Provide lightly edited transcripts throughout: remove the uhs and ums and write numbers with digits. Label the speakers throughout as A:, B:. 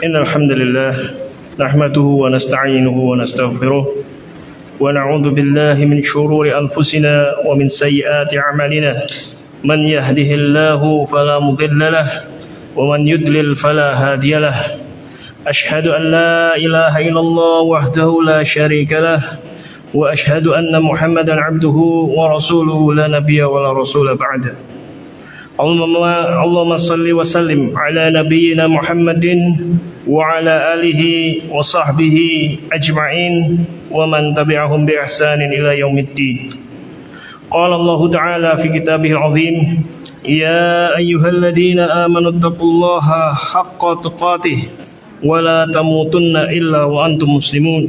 A: إن الحمد لله نحمده ونستعينه ونستغفره ونعوذ بالله من شرور أنفسنا ومن سيئات أعمالنا من يهده الله فلا مضل له ومن يضلل فلا هادي له أشهد أن لا إله إلا الله وحده لا شريك له وأشهد أن محمدا عبده ورسوله لا نبي ولا رسول بعده اللهم صل وسلم على نبينا محمد وعلى آله وصحبه أجمعين ومن تبعهم بإحسان إلى يوم الدين قال الله تعالى في كتابه العظيم يا أيها الذين آمنوا اتقوا الله حق تقاته ولا تموتن إلا وأنتم مسلمون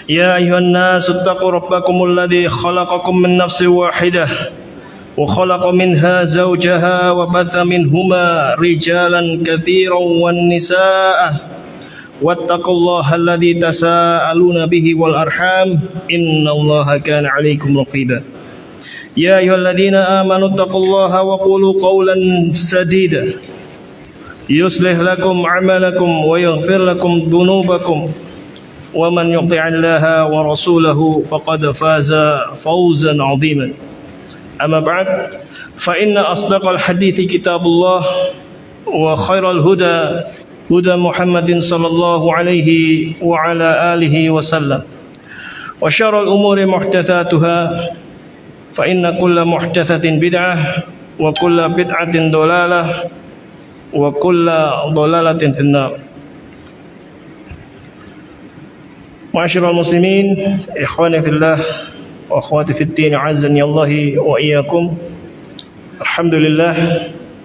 A: يا أيها الناس اتقوا ربكم الذي خلقكم من نفس واحدة وخلق منها زوجها وبث منهما رجالا كثيرا والنساء واتقوا الله الذي تساءلون به والأرحام إن الله كان عليكم رقيبا يا أيها الذين آمنوا اتقوا الله وقولوا قولا سديدا يصلح لكم أعمالكم ويغفر لكم ذنوبكم ومن يطع الله ورسوله فقد فاز فوزا عظيما أما بعد فإن أصدق الحديث كتاب الله وخير الهدى هدى محمد صلى الله عليه وعلى آله وسلم وشر الأمور محدثاتها فإن كل محدثة بدعة وكل بدعة ضلالة وكل ضلالة في النار Ma'asyiral muslimin, ikhwani fillah wa akhwati fiddin, azani Allah wa iyyakum. Alhamdulillah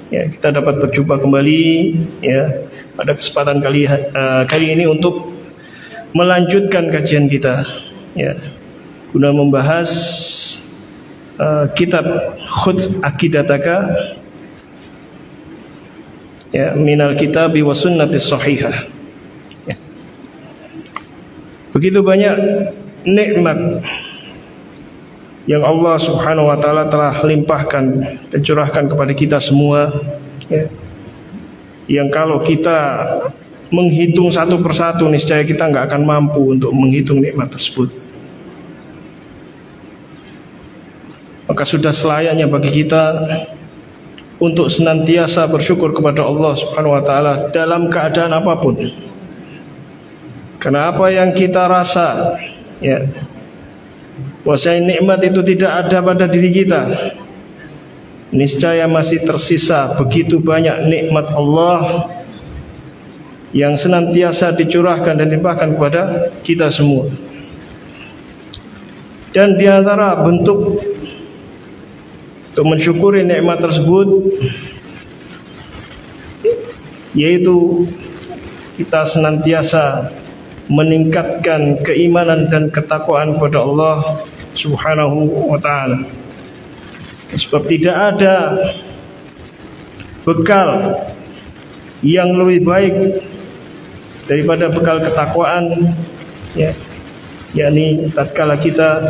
A: ya, kita dapat berjumpa kembali ya pada kesempatan kali ini untuk melanjutkan kajian kita ya, guna membahas kitab Khudz Aqidataka ya, minal kitabi wa sunnatis sahihah. Begitu banyak nikmat yang Allah Subhanahu wa taala telah limpahkan dan curahkan kepada kita semua ya. Yang kalau kita menghitung satu persatu niscaya kita nggak akan mampu untuk menghitung nikmat tersebut. Maka sudah selayaknya bagi kita untuk senantiasa bersyukur kepada Allah Subhanahu wa taala dalam keadaan apapun. Karena apa yang kita rasa ya, bahwasanya nikmat itu tidak ada pada diri kita, niscaya masih tersisa begitu banyak nikmat Allah yang senantiasa dicurahkan dan dilimpahkan kepada kita semua. Dan di antara bentuk untuk mensyukuri nikmat tersebut yaitu kita senantiasa meningkatkan keimanan dan ketakwaan kepada Allah Subhanahu wa taala. Sebab tidak ada bekal yang lebih baik daripada bekal ketakwaan ya, yakni tatkala kita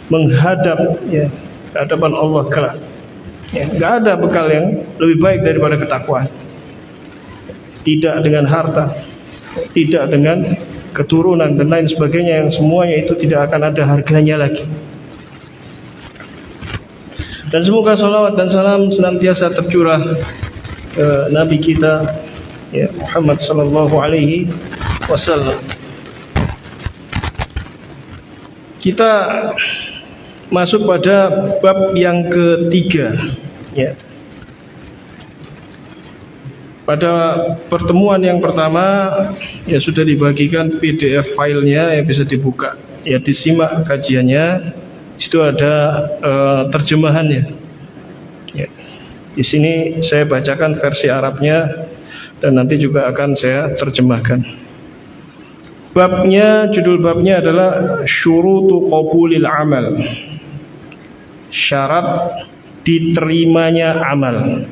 A: menghadap ya ke hadapan Allah kelak. Ya, enggak ada bekal yang lebih baik daripada ketakwaan. Tidak dengan harta, tidak dengan keturunan dan lain sebagainya, yang semuanya itu tidak akan ada harganya lagi. Dan semoga salawat dan salam senantiasa tercurah ke Nabi kita ya, Muhammad sallallahu alaihi wasallam. Kita masuk pada bab yang ketiga ya. Pada pertemuan yang pertama ya sudah dibagikan PDF filenya yang bisa dibuka ya, disimak kajiannya. Itu ada terjemahannya. Ya. Di sini saya bacakan versi Arabnya dan nanti juga akan saya terjemahkan. Judul babnya adalah syurutu qabulil amal. Syarat diterimanya amal.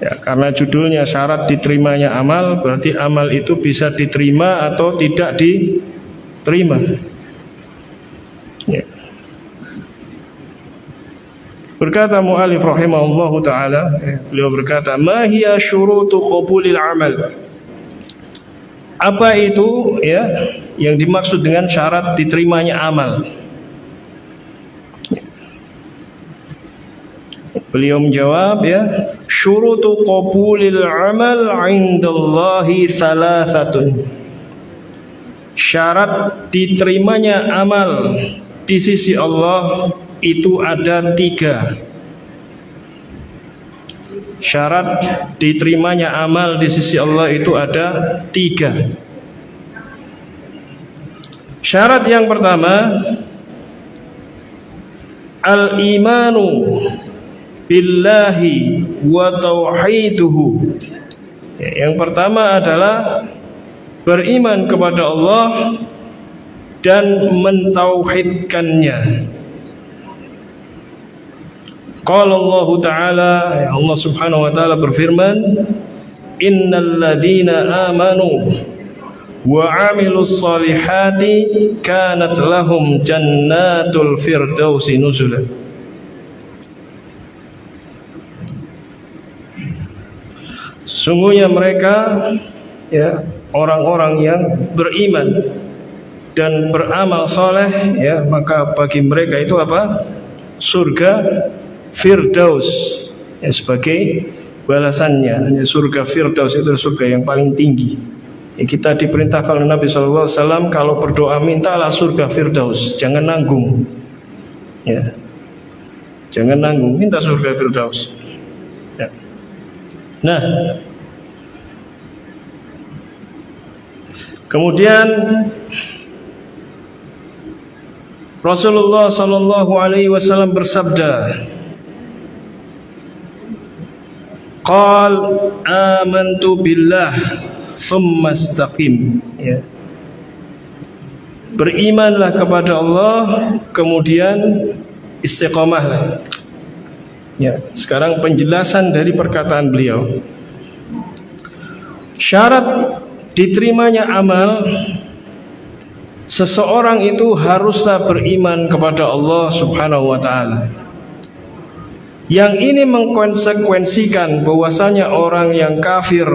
A: Ya, karena judulnya syarat diterimanya amal, berarti amal itu bisa diterima atau tidak diterima. Ya. Berkata mu'alif rahimahullahu ta'ala, beliau berkata, ma hiya syurutu qabulil amal. Apa itu ya yang dimaksud dengan syarat diterimanya amal? Beliau menjawab, ya, syurutu qabulil amal 'indallahi thalathatun. Syarat diterimanya amal di sisi Allah itu ada 3. Syarat diterimanya amal di sisi Allah itu ada 3. Syarat yang pertama, al-imanu billahi wa tauhiduhu. Yang pertama adalah beriman kepada Allah dan mentauhidkannya. Qala Allah Ta'ala, Allah Subhanahu wa Ta'ala berfirman, innal ladzina amanu wa 'amilus solihati kanat lahum jannatul firdausi nuzula. Sesungguhnya mereka, ya, orang-orang yang beriman dan beramal soleh, ya, maka bagi mereka itu apa? Surga Firdaus, ya, sebagai balasannya. Surga Firdaus itu surga yang paling tinggi. Ya, kita diperintahkan oleh Nabi SAW, kalau berdoa mintalah surga Firdaus, jangan nanggung. Ya, jangan nanggung, minta surga Firdaus. Ya. Nah, kemudian Rasulullah SAW bersabda, qal amantu billah thumma istaqim, ya. Berimanlah kepada Allah, kemudian istiqomahlah. Ya, sekarang penjelasan dari perkataan beliau. Syarat diterimanya amal, seseorang itu haruslah beriman kepada Allah Subhanahu wa Ta'ala. Yang ini mengkonsekuensikan bahwasanya orang yang kafir,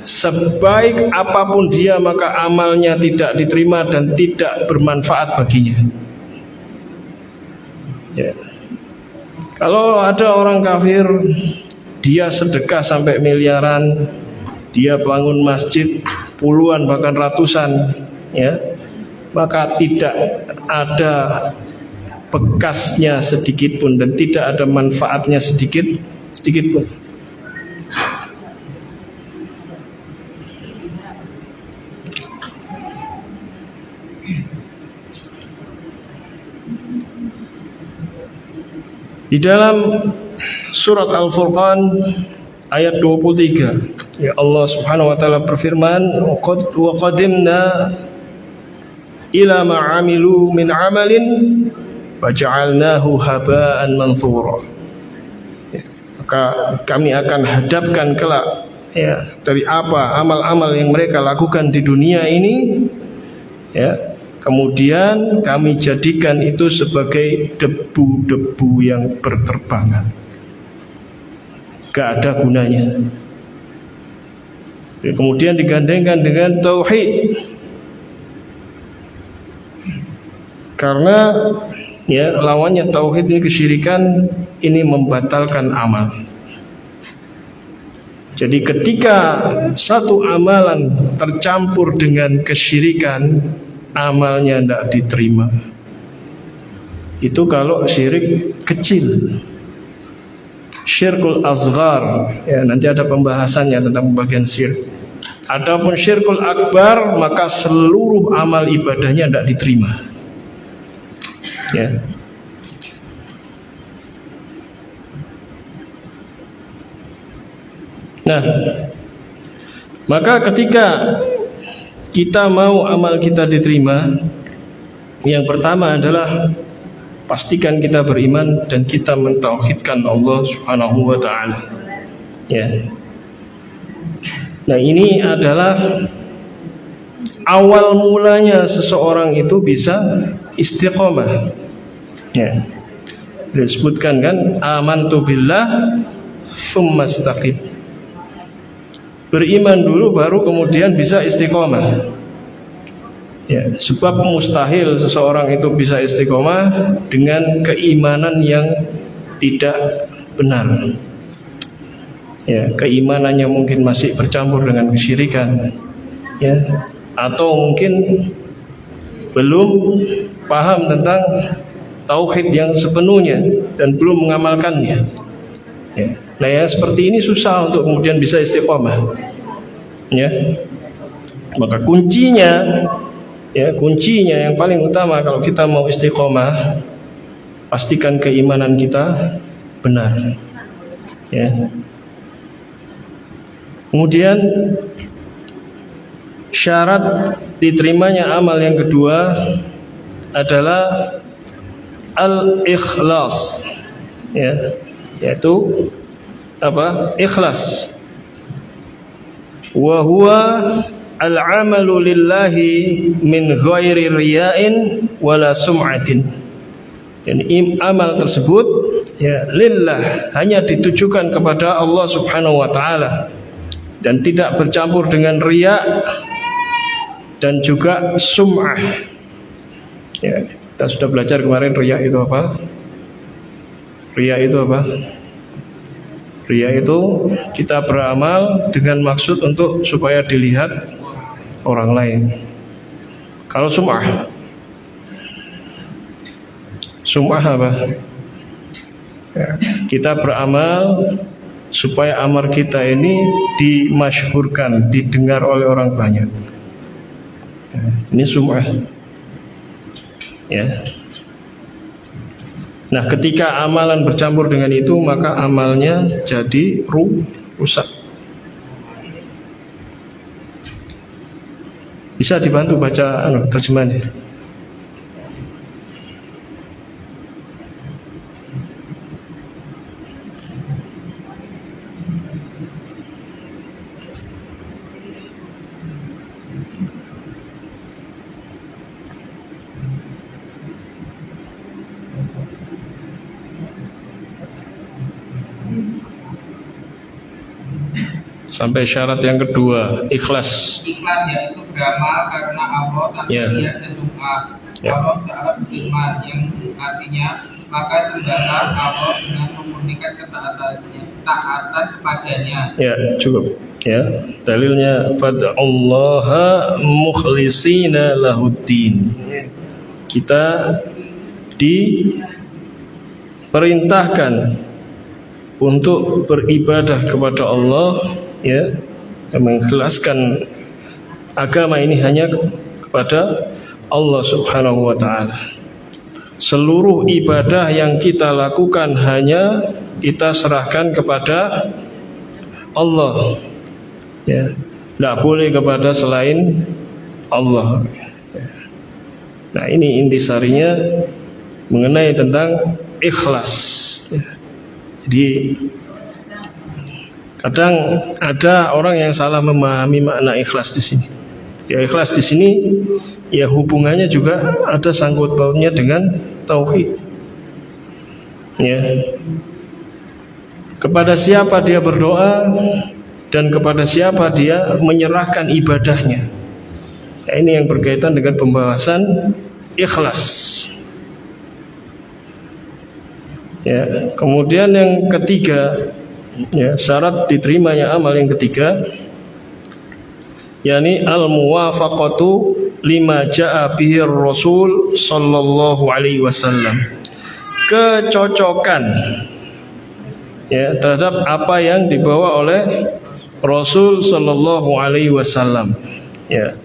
A: sebaik apapun dia, maka amalnya tidak diterima dan tidak bermanfaat baginya. Ya. Kalau ada orang kafir, dia sedekah sampai miliaran, dia bangun masjid puluhan bahkan ratusan, ya, maka tidak ada bekasnya sedikit pun dan tidak ada manfaatnya sedikit pun. Di dalam surat Al-Furqan ayat 23, ya, Allah Subhanahu wa Ta'ala berfirman, wa qadimna ila ma'amilu min amalin faja'alnahu haba'an manthura. Ya, maka kami akan hadapkan kelak, ya, dari apa amal-amal yang mereka lakukan di dunia ini, ya, kemudian kami jadikan itu sebagai debu-debu yang berterbangan, gak ada gunanya. Ya, kemudian digandengkan dengan tauhid, karena, ya, lawannya tauhid ini kesyirikan, ini membatalkan amal. Jadi ketika satu amalan tercampur dengan kesyirikan, amalnya tidak diterima. Itu kalau syirik kecil. Syirkul asghar, ya, nanti ada pembahasannya tentang pembagian syirik. Adapun syirkul akbar, maka seluruh amal ibadahnya tidak diterima. Ya. Nah, maka ketika kita mau amal kita diterima, yang pertama adalah pastikan kita beriman dan kita mentauhidkan Allah Subhanahu wa Ta'ala. Ya. Nah, ini adalah awal mulanya seseorang itu bisa istiqomah. Ya. disebutkan kan, amantu billah tsumma istaqim. Beriman dulu baru kemudian bisa istiqomah. Ya, sebab mustahil seseorang itu bisa istiqomah dengan keimanan yang tidak benar. Ya, keimanannya mungkin masih bercampur dengan kesyirikan, ya, atau mungkin belum paham tentang tauhid yang sepenuhnya dan belum mengamalkannya. Ya. Nah, yang seperti ini susah untuk kemudian bisa istiqomah. Ya, maka kuncinya yang paling utama kalau kita mau istiqomah, pastikan keimanan kita benar. Ya. Kemudian syarat diterimanya amal yang kedua adalah al-ikhlas, ya, yaitu apa? Ikhlas. Wa huwa al-amalu lillahi min ghairi riya'in wala sum'atin. Dan amal tersebut ya lillah, hanya ditujukan kepada Allah Subhanahu wa taala dan tidak bercampur dengan riya dan juga sum'ah. Ya, kita sudah belajar kemarin riya itu apa? Riya itu apa? Riya itu kita beramal dengan maksud untuk supaya dilihat orang lain. Kalau sum'ah apa? Ya, kita beramal supaya amal kita ini dimasyhurkan, didengar oleh orang banyak. Ya, ini sum'ah. Ya. Nah, ketika amalan bercampur dengan itu, maka amalnya jadi rusak. Bisa dibantu baca terjemahannya. Sampai syarat yang kedua, ikhlas.
B: Ikhlas yaitu beramal karena Allah tanpa riya dan sum'ah. Allah Ta'ala berfirman yang artinya maka sembahlah Allah dengan memurnikan taatan kepadanya.
A: Ya, cukup. Ya, dalilnya fad'ullaha mukhlishina lahuddin. Kita diperintahkan untuk beribadah kepada Allah, ya, mengikhlaskan agama ini hanya kepada Allah Subhanahu wa taala. Seluruh ibadah yang kita lakukan hanya kita serahkan kepada Allah. Ya, tidak boleh kepada selain Allah. Nah, ini intisarinya mengenai tentang ikhlas. Jadi kadang ada orang yang salah memahami makna ikhlas di sini. Ya, ikhlas di sini ya hubungannya juga ada sangkut pautnya dengan tauhid. Ya. Kepada siapa dia berdoa dan kepada siapa dia menyerahkan ibadahnya. Ya, ini yang berkaitan dengan pembahasan ikhlas. Ya, kemudian yang ketiga, ya, syarat diterimanya amal yang ketiga, yakni al-muwafaqatu lima jaa bihi Rasul sallallahu alaihi wasallam. Kecocokan, ya, terhadap apa yang dibawa oleh Rasul sallallahu alaihi wasallam, ya,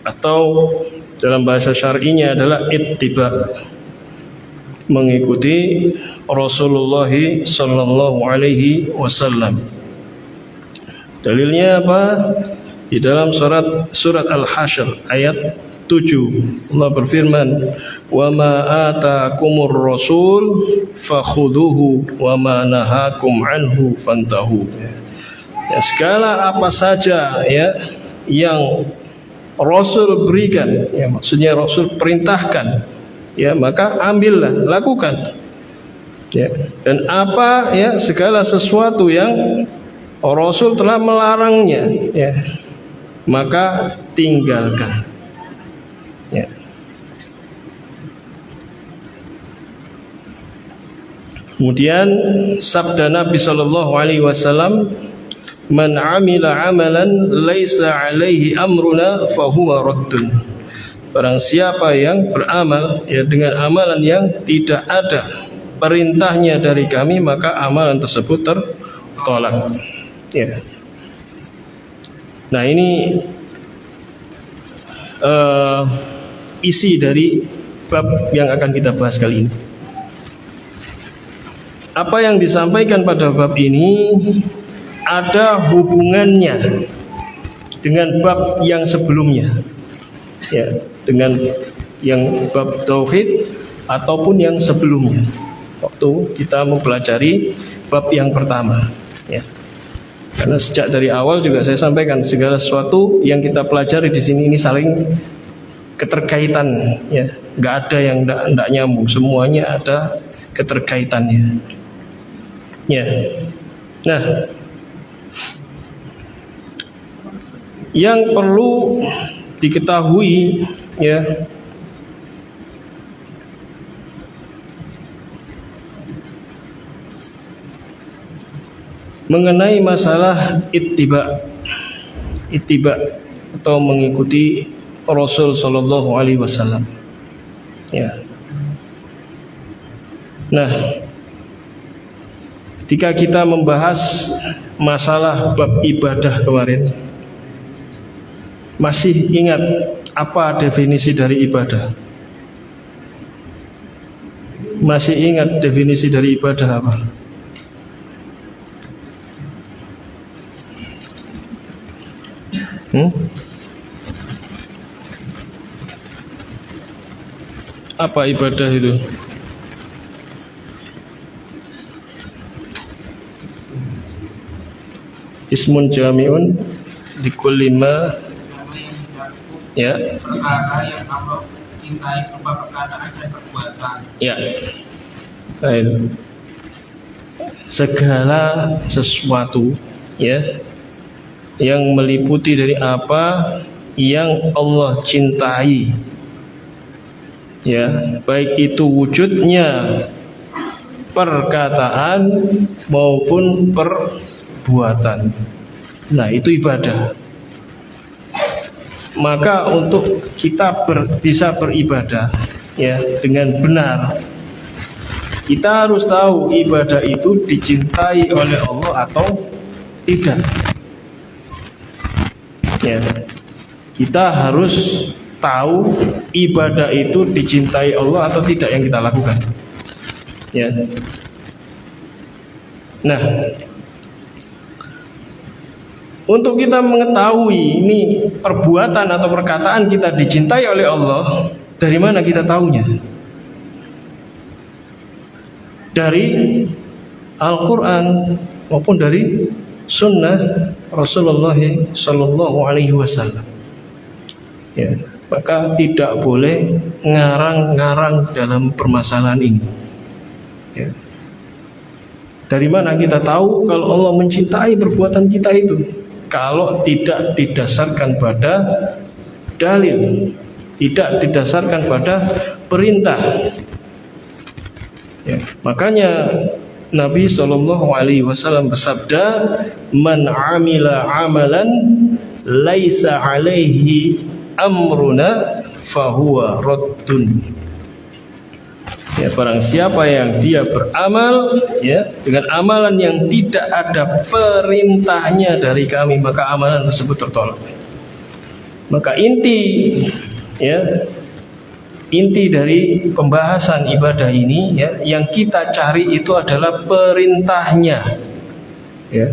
A: atau dalam bahasa syar'inya adalah ittiba, mengikuti Rasulullah sallallahu alaihi wasallam. Dalilnya apa? Di dalam surat Al-Hasyr ayat 7 Allah berfirman, "Wa ma ataakumur rasul fakhuduhu wa ma nahakum anhu fantahu." Ya, segala apa saja ya yang Rasul berikan, ya maksudnya Rasul perintahkan, ya maka ambillah, lakukan. Ya. Dan apa ya segala sesuatu yang Rasul telah melarangnya, ya, maka tinggalkan. Ya. Kemudian sabda Nabi sallallahu alaihi wasallam, "Man 'amila 'amalan laisa 'alaihi amruna fahuwa raddun." Barang siapa yang beramal ya dengan amalan yang tidak ada perintahnya dari kami, maka amalan tersebut tertolak. Ya. Nah, ini isi dari bab yang akan kita bahas kali ini. Apa yang disampaikan pada bab ini ada hubungannya dengan bab yang sebelumnya, ya, dengan yang bab tauhid ataupun yang sebelumnya. Waktu kita mempelajari bab yang pertama, ya. Karena sejak dari awal juga saya sampaikan segala sesuatu yang kita pelajari di sini ini saling keterkaitan, ya. Nggak ada yang nggak nyambung, semuanya ada keterkaitannya. Ya. Nah, yang perlu diketahui, ya, mengenai masalah ittiba atau mengikuti Rasul sallallahu alaihi wasallam. Ya. Nah, ketika kita membahas masalah bab ibadah kemarin, masih ingat apa definisi dari ibadah? Masih ingat definisi dari ibadah apa? Apa ibadah itu? Ismun jami'un likulli ma, ya,
B: perkara yang Allah cintai berupa perkataan dan perbuatan.
A: Ya. Baik. Segala sesuatu, ya, yang meliputi dari apa yang Allah cintai, ya, baik itu wujudnya, perkataan maupun perbuatan. Nah, itu ibadah. Maka untuk kita bisa beribadah, ya, dengan benar, kita harus tahu ibadah itu dicintai oleh Allah atau tidak. Ya, kita harus tahu ibadah itu dicintai Allah atau tidak yang kita lakukan. Ya. Nah, untuk kita mengetahui ini perbuatan atau perkataan kita dicintai oleh Allah, dari mana kita tahunya? Dari Al-Quran maupun dari Sunnah Rasulullah Sallallahu Alaihi Wasallam. Ya, maka tidak boleh ngarang-ngarang dalam permasalahan ini. Ya. Dari mana kita tahu kalau Allah mencintai perbuatan kita itu? Kalau tidak didasarkan pada dalil, tidak didasarkan pada perintah. Ya, makanya Nabi Shallallahu Alaihi Wasallam bersabda, "Man amila amalan laisa alaihi amruna fahuwa raddun." Ya, barang siapa yang dia beramal, ya, dengan amalan yang tidak ada perintahnya dari kami, maka amalan tersebut tertolak. Maka inti dari pembahasan ibadah ini, ya, yang kita cari itu adalah perintahnya. Ya.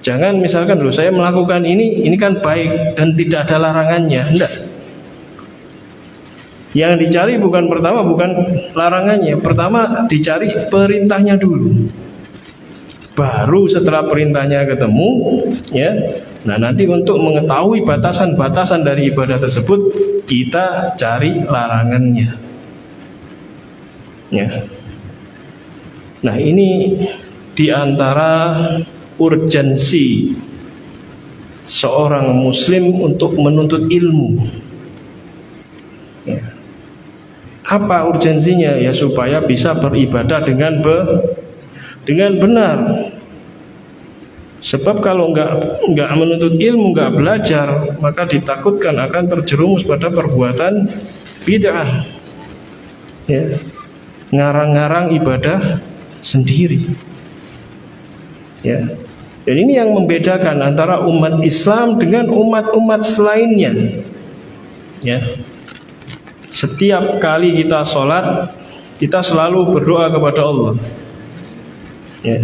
A: Jangan misalkan, loh, saya melakukan ini kan baik dan tidak ada larangannya. Enggak. Yang dicari bukan larangannya. Pertama dicari perintahnya dulu. Baru setelah perintahnya ketemu, ya. Nah, nanti untuk mengetahui batasan-batasan dari ibadah tersebut, kita cari larangannya. Ya. Nah, ini diantara urgensi seorang muslim untuk menuntut ilmu. Ya. Apa urgensinya? Ya supaya bisa beribadah dengan benar. Sebab kalau nggak menuntut ilmu, nggak belajar, maka ditakutkan akan terjerumus pada perbuatan bid'ah. Ya. Ngarang-ngarang ibadah sendiri. Ya. Dan ini yang membedakan antara umat Islam dengan umat-umat selainnya. Ya. Setiap kali kita sholat, kita selalu berdoa kepada Allah. Ya.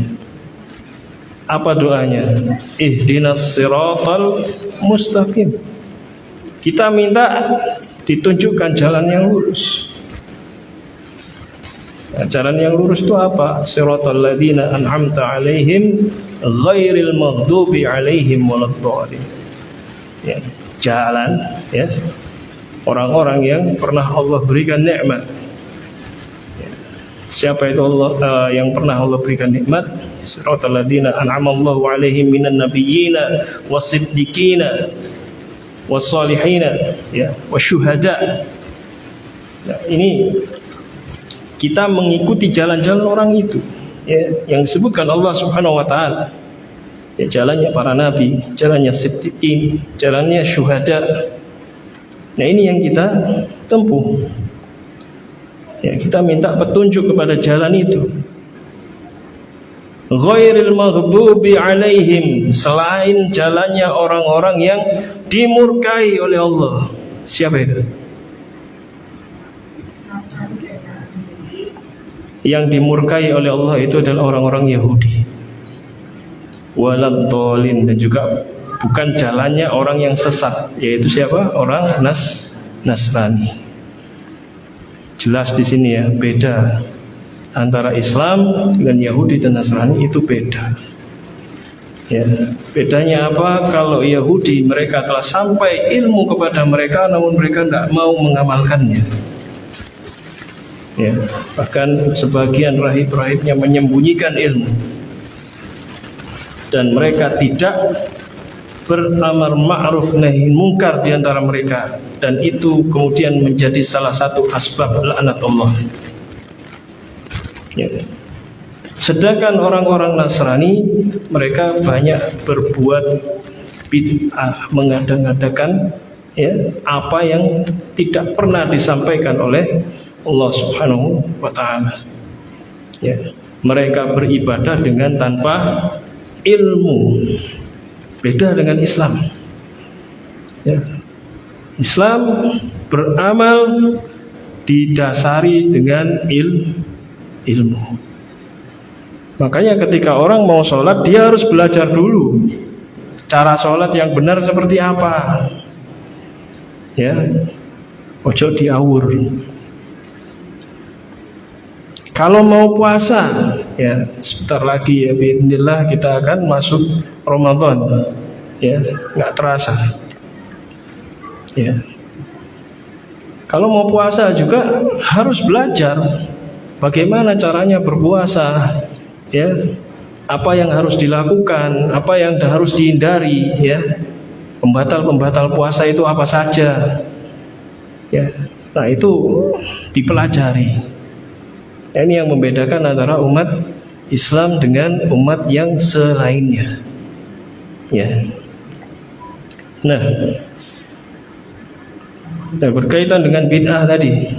A: Apa doanya? Ihdinas siratal mustaqim. Kita minta ditunjukkan jalan yang lurus. Nah, jalan yang lurus itu apa? Siratal ladzina an'amta 'alaihim ghairil maghdubi 'alaihim waladdallin. Ya, jalan ya orang-orang yang pernah Allah berikan nikmat. Ya. Siapa itu Allah yang pernah Allah berikan nikmat? Siratal ladzina an'amallahu 'alaihim minan nabiyyina wasiddiqina wassalihina ya wasyuhada. Nah, ini kita mengikuti jalan-jalan orang itu ya, yang disebutkan Allah Subhanahu wa taala. Ya, jalannya para nabi, jalannya siddiqin, jalannya syuhada. Nah, ini yang kita tempuh. Ya, kita minta petunjuk kepada jalan itu. Ghairil maghdubi alaihim, selain jalannya orang-orang yang dimurkai oleh Allah. Siapa itu? Yang dimurkai oleh Allah itu adalah orang-orang Yahudi. Waladdallin, dan juga bukan jalannya orang yang sesat, yaitu siapa? Orang Nasrani. Jelas di sini ya, beda antara Islam dengan Yahudi dan Nasrani itu beda. Ya, bedanya apa? Kalau Yahudi mereka telah sampai ilmu kepada mereka, namun mereka tidak mau mengamalkannya. Ya, bahkan sebagian rahib-rahibnya menyembunyikan ilmu, dan mereka tidak beramar ma'ruf nahi munkar di antara mereka, dan itu kemudian menjadi salah satu asbab laknat Allah. Ya. Sedangkan orang-orang Nasrani mereka banyak berbuat bid'ah, mengada-ngadakan ya apa yang tidak pernah disampaikan oleh Allah Subhanahu wa ta'ala. Ya, mereka beribadah dengan tanpa ilmu. Beda dengan Islam. Ya. Islam beramal didasari dengan ilmu. Makanya ketika orang mau sholat, dia harus belajar dulu cara sholat yang benar seperti apa. Ya, ojo diawur. Kalau mau puasa, ya sebentar lagi ya, bismillah kita akan masuk Ramadan, ya nggak terasa. Ya, kalau mau puasa juga harus belajar bagaimana caranya berpuasa, ya apa yang harus dilakukan, apa yang harus dihindari, ya pembatal-pembatal puasa itu apa saja, ya. Nah itu dipelajari. Ini yang membedakan antara umat Islam dengan umat yang selainnya. Ya. Nah, berkaitan dengan bid'ah tadi,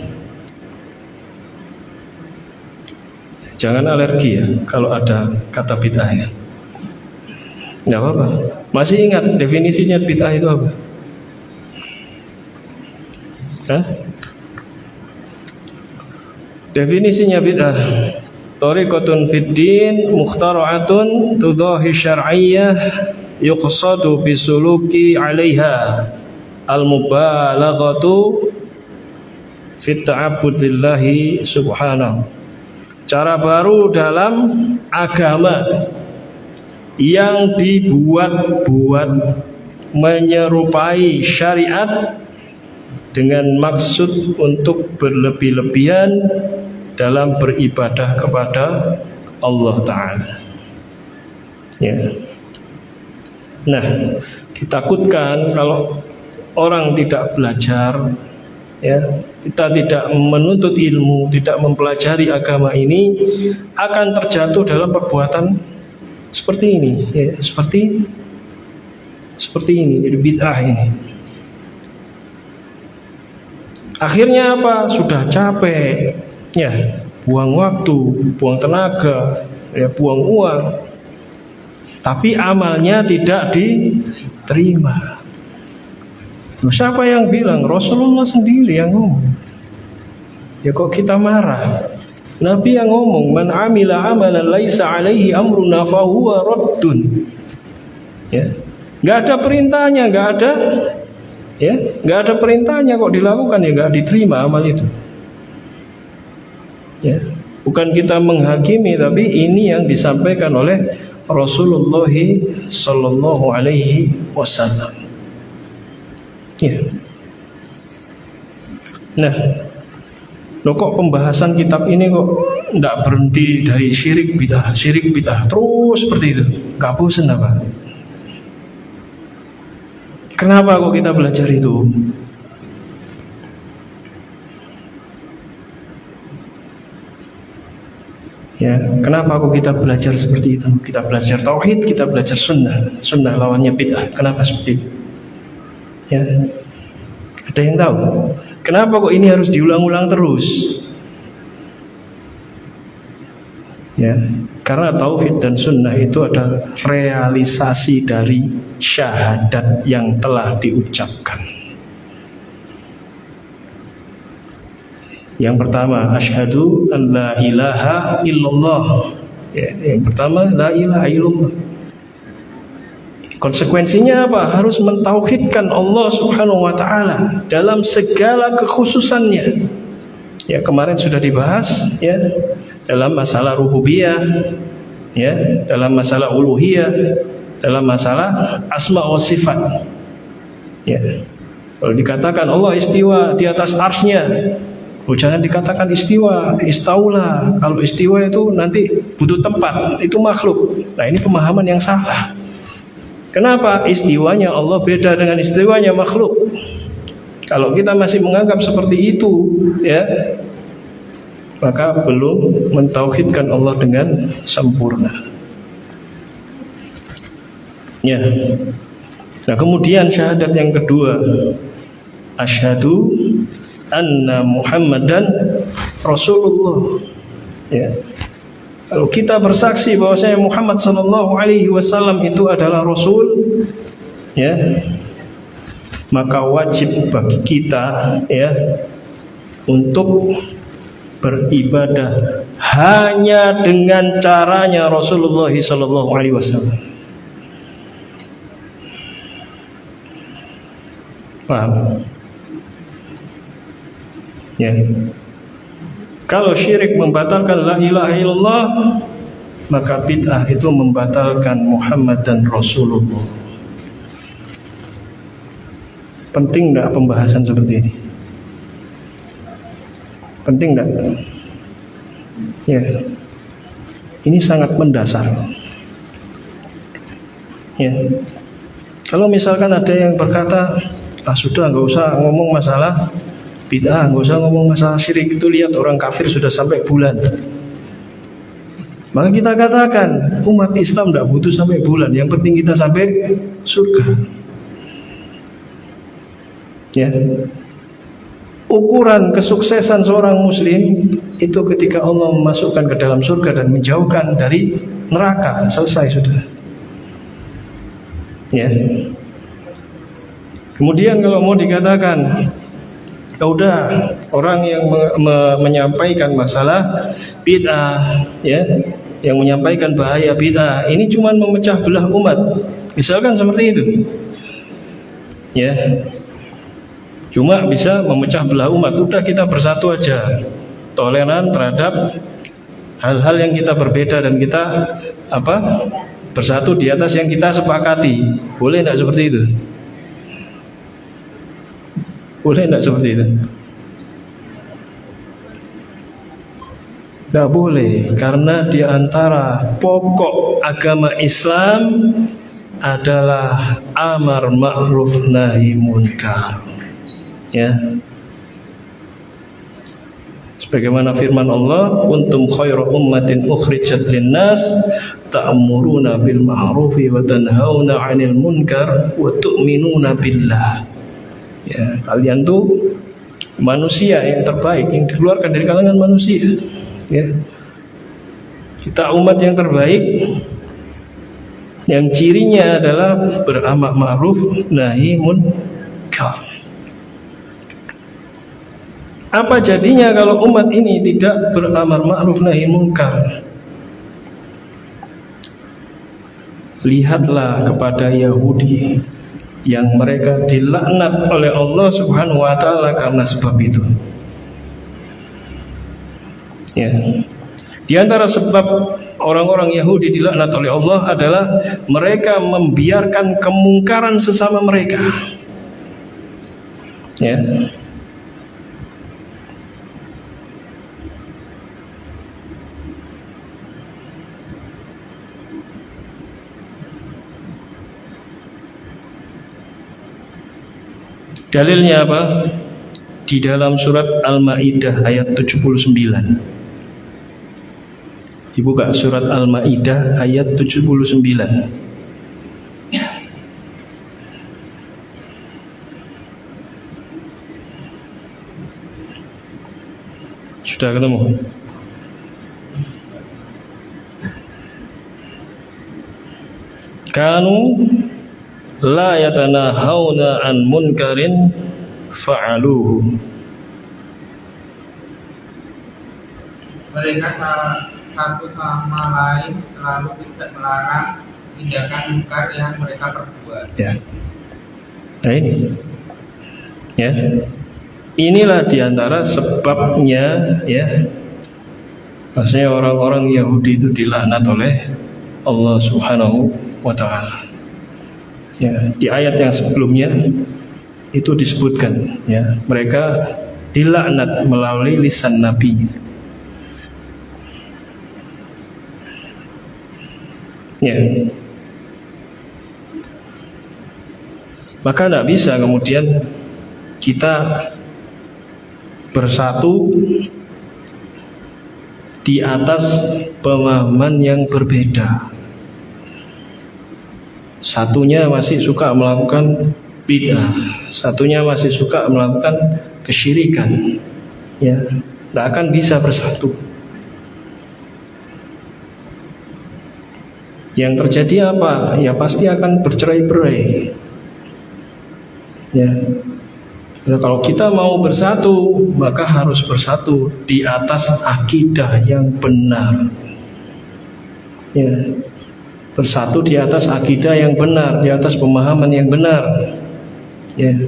A: jangan alergi ya kalau ada kata bid'ah ya. Nggak apa-apa. Masih ingat definisinya bid'ah itu apa? Hah? Definisinya bid'ah, tariqatun fid din mukhtara'atun tudahi syar'iyyah yuqsadu bisuluki 'alaiha al-mubalaghatu fit ta'abbud lillahi subhanahu. Cara baru dalam agama yang dibuat-buat menyerupai syariat dengan maksud untuk berlebih-lebihan dalam beribadah kepada Allah Ta'ala. Ya. Nah, ditakutkan kalau orang tidak belajar, ya, kita tidak menuntut ilmu, tidak mempelajari agama ini, akan terjatuh dalam perbuatan seperti ini, ya, seperti ini, jadi bid'ah ini. Akhirnya apa? Sudah capek, ya, buang waktu, buang tenaga, ya, buang uang, tapi amalnya tidak diterima. Loh, siapa yang bilang? Rasulullah sendiri yang ngomong. Ya kok kita marah? Nabi yang ngomong, man amila amalan laisa alaihi amruna fahuwa raddun. Ya, nggak ada perintahnya, nggak ada, ya, nggak ada perintahnya kok dilakukan, ya nggak diterima amal itu. Ya, bukan kita menghakimi, tapi ini yang disampaikan oleh Rasulullah Sallallahu Alaihi Wasallam. Ya. Nah, loh kok pembahasan kitab ini kok tidak berhenti dari syirik bid'ah terus seperti itu? Gak bosan apa? Kenapa kok kita belajar itu? Ya, kenapa kok kita belajar seperti itu? Kita belajar tauhid, kita belajar sunnah lawannya bid'ah. Kenapa seperti itu? Ya, ada yang tahu? Kenapa kok ini harus diulang-ulang terus? Ya, karena tauhid dan sunnah itu adalah realisasi dari syahadat yang telah diucapkan. Yang pertama, asyhadu an la ilaha illallah. Ya, yang pertama, la ilaha illallah. Konsekuensinya apa? Harus mentauhidkan Allah Subhanahu wa Ta'ala dalam segala kekhususannya. Ya, kemarin sudah dibahas, ya, dalam masalah rububiyah, ya, dalam masalah uluhiyah, dalam masalah asma wa sifat. Ya, kalau dikatakan Allah istiwa di atas arsy-Nya, jangan dikatakan istiwa, istaula. Kalau istiwa itu nanti butuh tempat, itu makhluk. Nah, ini pemahaman yang salah. Kenapa? Istiwanya Allah beda dengan istiwanya makhluk. Kalau kita masih menganggap seperti itu, ya, maka belum mentauhidkan Allah dengan sempurna. Ya. Nah, kemudian syahadat yang kedua, asyhadu anna Muhammadan Rasulullah. Ya. Kalau kita bersaksi bahwasanya Muhammad sallallahu alaihi wasallam itu adalah rasul, ya, maka wajib bagi kita, ya, untuk beribadah hanya dengan caranya Rasulullah sallallahu alaihi wasallam. Paham? Ya. Kalau syirik membatalkan la ilaha illallah, maka bid'ah itu membatalkan Muhammad dan Rasulullah. Penting enggak pembahasan seperti ini? Penting enggak? Ya. Ini sangat mendasar. Ya. Kalau misalkan ada yang berkata, sudah enggak usah ngomong masalah bid'ah, nggak usah ngomong masalah syirik, itu lihat orang kafir sudah sampai bulan. Maka kita katakan umat Islam tidak butuh sampai bulan, yang penting kita sampai surga. Ya, ukuran kesuksesan seorang muslim itu ketika Allah memasukkan ke dalam surga dan menjauhkan dari neraka, selesai sudah. Ya. Kemudian kalau mau dikatakan, ya udah, orang yang menyampaikan masalah bid'ah, ya, yang menyampaikan bahaya bid'ah, ini cuma memecah belah umat, misalkan seperti itu, ya, cuma bisa memecah belah umat. Udah, kita bersatu aja, toleran terhadap hal-hal yang kita berbeda, dan kita bersatu di atas yang kita sepakati. Boleh tidak seperti itu? Boleh tidak seperti itu? Tidak boleh, karena di antara pokok agama Islam adalah amar ma'ruf nahi munkar. Ya. Sebagaimana firman Allah, kuntum khairu ummatin ukhrijat linnas ta'muruna bil ma'rufi wa tanhauna 'anil munkar wa tu'minuna billah. Ya, kalian tuh manusia yang terbaik yang dikeluarkan dari kalangan manusia. Ya. Kita umat yang terbaik yang cirinya adalah beramar ma'ruf nahi munkar. Apa jadinya kalau umat ini tidak beramar ma'ruf nahi munkar? Lihatlah kepada Yahudi yang mereka dilaknat oleh Allah Subhanahu wa taala karena sebab itu. Ya. Di antara sebab orang-orang Yahudi dilaknat oleh Allah adalah mereka membiarkan kemungkaran sesama mereka. Ya. Dalilnya apa? Di dalam surat Al-Maidah ayat 79. Dibuka surat Al-Maidah ayat 79. Sudah ketemu? Kanu la yatanahawna an munkarin fa'aluhu.
B: Mereka satu sama lain selalu tidak melarang tindakan munkar yang mereka perbuat.
A: Ya. Nah ini, ya, inilah diantara sebabnya, ya, maksudnya orang-orang Yahudi itu dilaknat oleh Allah Subhanahu wa Ta'ala. Ya, di ayat yang sebelumnya itu disebutkan, ya, mereka dilaknat melalui lisan Nabi. Ya. Maka tidak bisa kemudian kita bersatu di atas pemahaman yang berbeda. Satunya masih suka melakukan bid'ah, satunya masih suka melakukan kesyirikan. Ya, tidak akan bisa bersatu. Yang terjadi apa? Ya pasti akan bercerai-berai. Ya. Nah, kalau kita mau bersatu, maka harus bersatu di atas akidah yang benar. Ya. Bersatu di atas akidah yang benar, di atas pemahaman yang benar. Ya.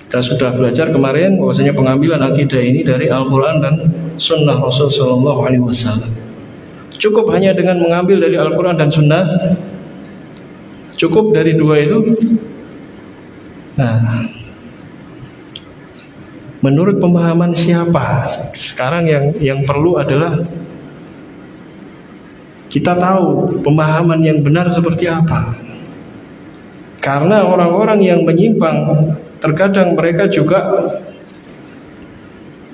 A: Kita sudah belajar kemarin bahwasanya pengambilan akidah ini dari Al-Quran dan Sunnah Rasul Sallallahu Alaihi Wasallam. Cukup hanya dengan mengambil dari Al-Quran dan Sunnah? Cukup dari dua itu? Nah, menurut pemahaman siapa? Sekarang yang perlu adalah kita tahu pemahaman yang benar seperti apa. Karena orang-orang yang menyimpang terkadang mereka juga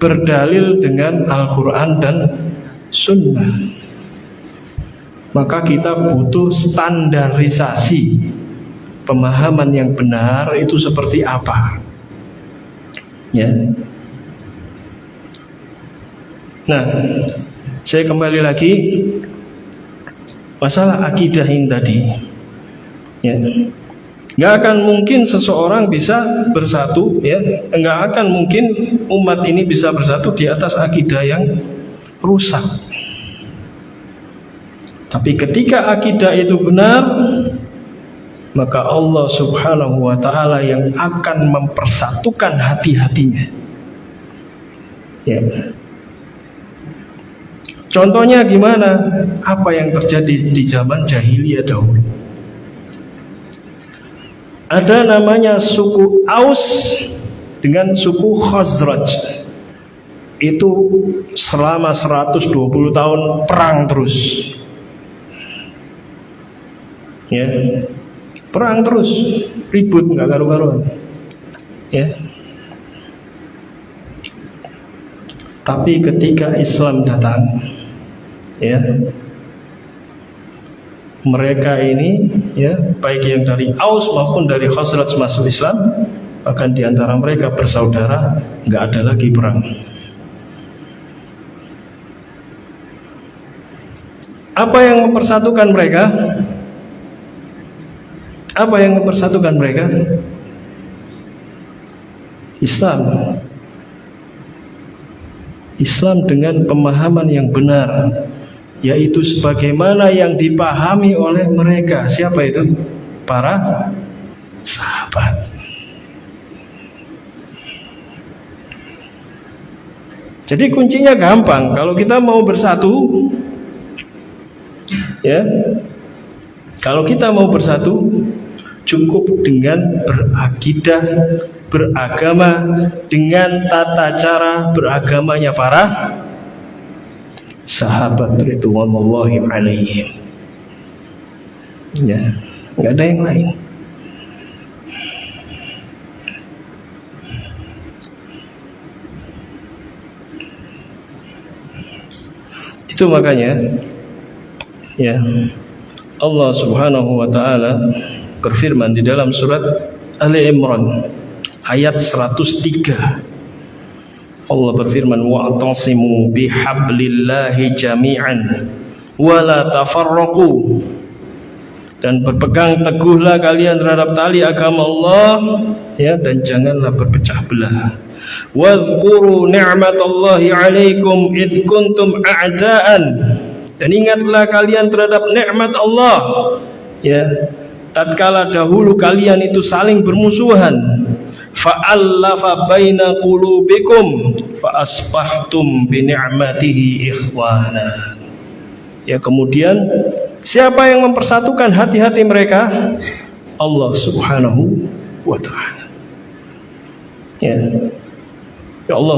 A: berdalil dengan Al-Quran dan Sunnah. Maka kita butuh standarisasi pemahaman yang benar itu seperti apa. Ya. Nah, saya kembali lagi masalah akidah ini tadi. Ya. Nggak akan mungkin seseorang bisa bersatu, ya. Nggak akan mungkin umat ini bisa bersatu di atas akidah yang rusak. Tapi ketika akidah itu benar, maka Allah Subhanahu wa Ta'ala yang akan mempersatukan hati-hatinya. Ya. Contohnya gimana? Apa yang terjadi di zaman jahiliyah dahulu? Ada namanya suku Aus dengan suku Khazraj. itu selama 120 tahun perang terus. Ya. Perang terus, ribut nggak karu-karuan. Ya. Tapi ketika Islam datang, ya, mereka ini, ya, baik yang dari Aus maupun dari Khazraj masuk Islam, bahkan di antara mereka bersaudara, nggak ada lagi perang. Apa yang mempersatukan mereka? Apa yang mempersatukan mereka? Islam. Islam dengan pemahaman yang benar, yaitu sebagaimana yang dipahami oleh mereka. Siapa itu? Para sahabat. Jadi kuncinya gampang. Kalau kita mau bersatu, ya, kalau kita mau bersatu, cukup dengan berakidah, beragama dengan tata cara beragamanya para sahabat ridwanullahi alaihim. Ya, nggak ada yang lain. Itu makanya, ya, Allah Subhanahu wa taala berfirman di dalam surat Ali Imran ayat 103. Allah berfirman, wa'tasimu bihablillahi jami'an wa la tafarraqu, dan berpegang teguhlah kalian terhadap tali agama Allah, ya, dan janganlah berpecah belah. Wadhkuru ni'matallahi 'alaikum id kuntum a'da'an, dan ingatlah kalian terhadap nikmat Allah, ya, tatkala dahulu kalian itu saling bermusuhan. Fa'allafa baina qulubikum fa asbahtum bi ni'matihi ikhwana. Ya, kemudian siapa yang mempersatukan hati-hati mereka? Allah Subhanahu wa taala. Ya. Ya, Allah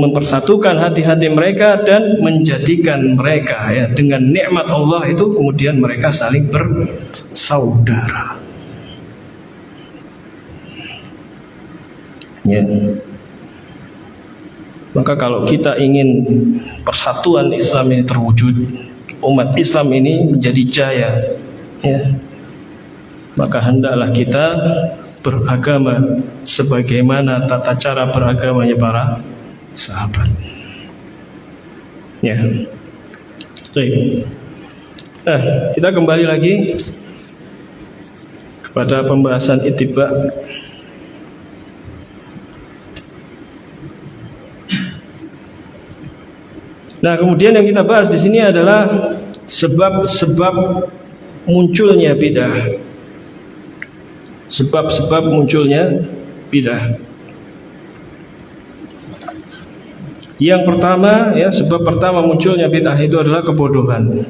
A: mempersatukan hati-hati mereka dan menjadikan mereka, ya, dengan nikmat Allah itu kemudian mereka saling bersaudara. Ya. Maka kalau kita ingin persatuan Islam ini terwujud, umat Islam ini menjadi jaya, ya, maka hendaklah kita beragama sebagaimana tata cara beragamanya para sahabat. Ya. Baik. Nah, kita kembali lagi kepada pembahasan ittiba. Nah, kemudian yang kita bahas di sini adalah sebab-sebab munculnya bid'ah. Sebab-sebab munculnya bid'ah. Yang pertama, ya, sebab pertama munculnya bid'ah itu adalah kebodohan.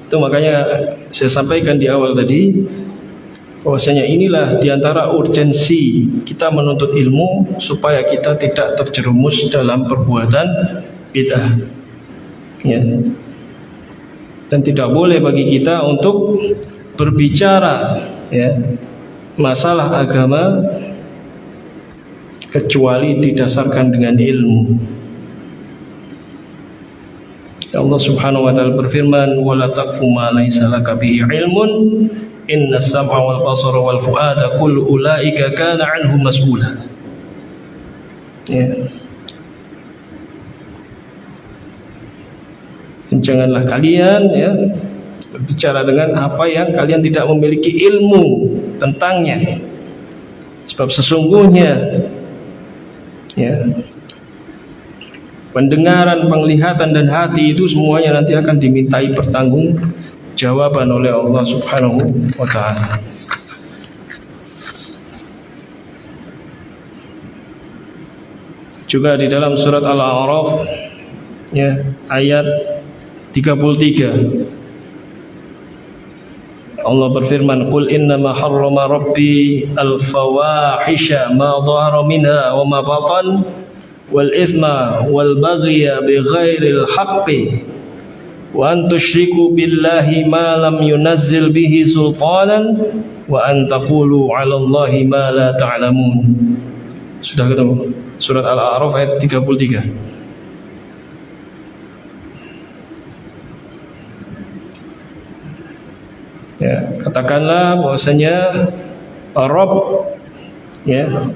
A: Itu makanya saya sampaikan di awal tadi, bahwasanya inilah diantara urgensi kita menuntut ilmu supaya kita tidak terjerumus dalam perbuatan bid'ah. Ya. Dan tidak boleh bagi kita untuk berbicara, ya, masalah agama kecuali didasarkan dengan ilmu. Allah Subhanahu wa taala berfirman, "Wala taqfu ma laysa laka bihi ilmun, innas sam'a wal basara wal fu'ada kullu ulaika kana 'anhu mas'ula." Ya. Janganlah kalian, ya, berbicara dengan apa yang kalian tidak memiliki ilmu tentangnya. Sebab sesungguhnya, ya, pendengaran, penglihatan dan hati itu semuanya nanti akan dimintai pertanggungjawaban oleh Allah Subhanahu wa taala. Juga di dalam surat Al-A'raf, ya, ayat 33, Allah berfirman, "Qul innama harrama rabbi al-fawahisha ma dhahara minha wa ma batan wal ithma wal baghya bighairil haqqi wa an tusyriku billahi ma lam yunazzil bihi sultanan wa an taqulu 'ala Allahi ma la ta'lamun. Sudah ketemu surat Al-A'raf ayat 33. Ya, katakanlah bahwasanya Rabb ya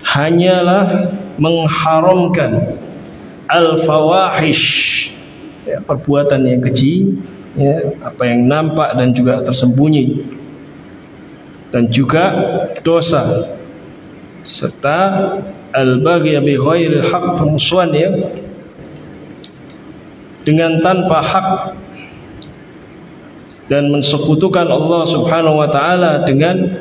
A: hanyalah mengharamkan al-fawahish ya, perbuatan yang keji ya, apa yang nampak dan juga tersembunyi, dan juga dosa, serta al-baghy bi ghairil haqq, permusuhan ya dengan tanpa hak, dan mensekutukan Allah Subhanahu wa taala dengan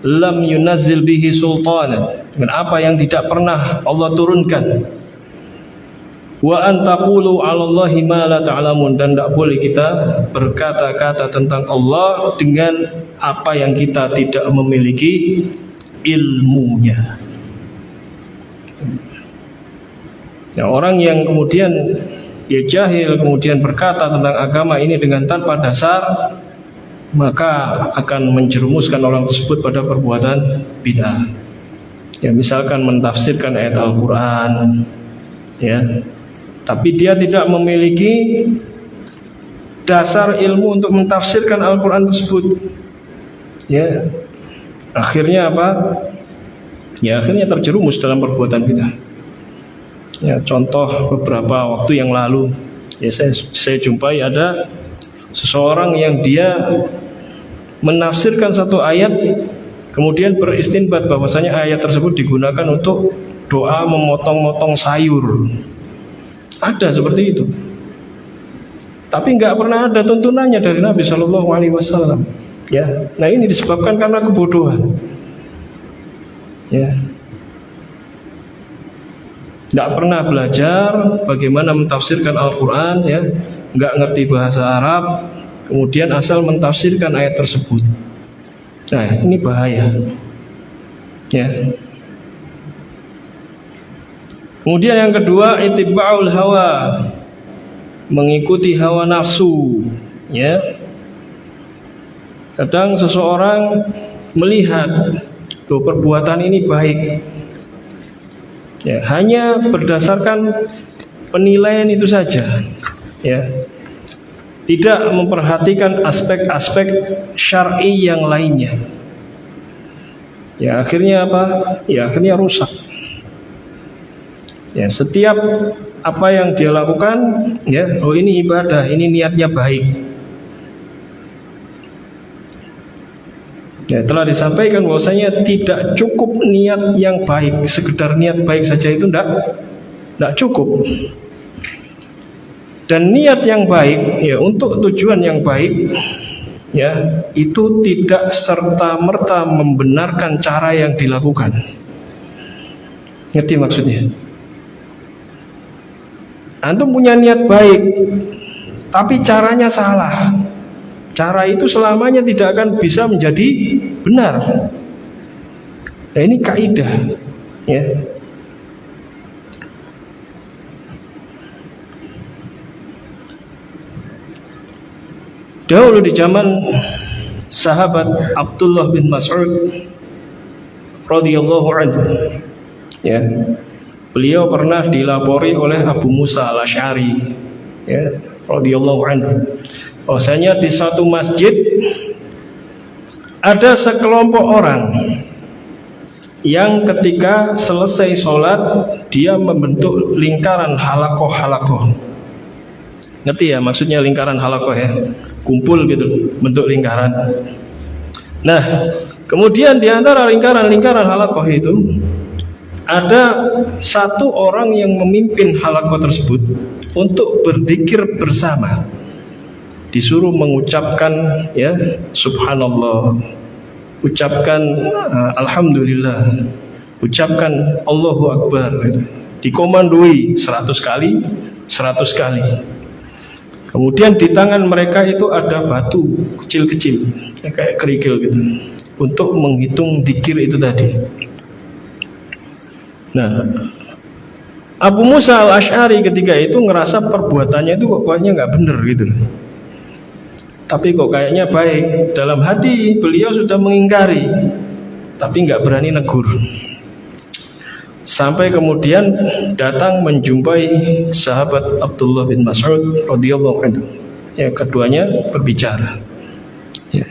A: lam yunazzil bihi sultanan, dengan apa yang tidak pernah Allah turunkan. Wa an taqulu 'ala Allahi ma la ta'lamun, dan tidak boleh kita berkata-kata tentang Allah dengan apa yang kita tidak memiliki ilmunya. Nah, orang yang kemudian dia jahil kemudian berkata tentang agama ini dengan tanpa dasar, maka akan menjerumuskan orang tersebut pada perbuatan bid'ah. Ya, misalkan mentafsirkan ayat Al-Quran ya, tapi dia tidak memiliki dasar ilmu untuk mentafsirkan Al-Quran tersebut ya, akhirnya apa? Ya, akhirnya terjerumus dalam perbuatan bid'ah. Ya, contoh beberapa waktu yang lalu ya, saya jumpai ada seseorang yang dia menafsirkan satu ayat kemudian beristinbat bahwasanya ayat tersebut digunakan untuk doa memotong-motong sayur. Ada seperti itu, tapi nggak pernah ada tuntunannya dari Nabi Shallallahu Alaihi Wasallam. Ya, nah ini disebabkan karena kebodohan. Ya, nggak pernah belajar bagaimana mentafsirkan Al-Quran ya, nggak ngerti bahasa Arab, kemudian asal mentafsirkan ayat tersebut. Nah, ini bahaya ya. Kemudian yang kedua, ittiba'ul hawa, mengikuti hawa nafsu ya. Kadang seseorang melihat bahwa perbuatan ini baik ya, hanya berdasarkan penilaian itu saja ya, tidak memperhatikan aspek-aspek syar'i yang lainnya ya, akhirnya apa? Ya, akhirnya rusak ya. Setiap apa yang dia lakukan ya, oh ini ibadah, ini niatnya baik ya. Telah disampaikan bahwasanya tidak cukup niat yang baik, sekedar niat baik saja itu tidak cukup. Dan niat yang baik ya, untuk tujuan yang baik ya, itu tidak serta-merta membenarkan cara yang dilakukan. Ngerti maksudnya? Antum punya niat baik tapi caranya salah, cara itu selamanya tidak akan bisa menjadi benar. Nah, ini kaidah ya. Dahulu di zaman sahabat Abdullah bin Mas'ud radhiyallahu anhu ya, beliau pernah dilapori oleh Abu Musa Al-Asy'ari ya, radhiyallahu anhu, bahwasanya di satu masjid ada sekelompok orang yang ketika selesai sholat dia membentuk lingkaran halakoh. Ngerti ya maksudnya lingkaran halakoh ya, kumpul gitu, bentuk lingkaran. Nah, kemudian di antara lingkaran halakoh itu ada satu orang yang memimpin halakoh tersebut untuk berzikir bersama. Disuruh mengucapkan ya subhanallah, ucapkan alhamdulillah, ucapkan Allahu Akbar gitu. Dikomandoi 100 kali. Kemudian di tangan mereka itu ada batu kecil-kecil ya, kayak kerikil gitu, untuk menghitung zikir itu tadi. Nah, Abu Musa al-Asy'ari ketika itu ngerasa perbuatannya itu kok kayaknya nggak bener gitu. Tapi kok kayaknya baik. Dalam hati beliau sudah mengingkari, tapi nggak berani negur. Sampai kemudian datang menjumpai sahabat Abdullah bin Mas'ud radhiyallahu anhu. Ya, keduanya berbicara. Ya.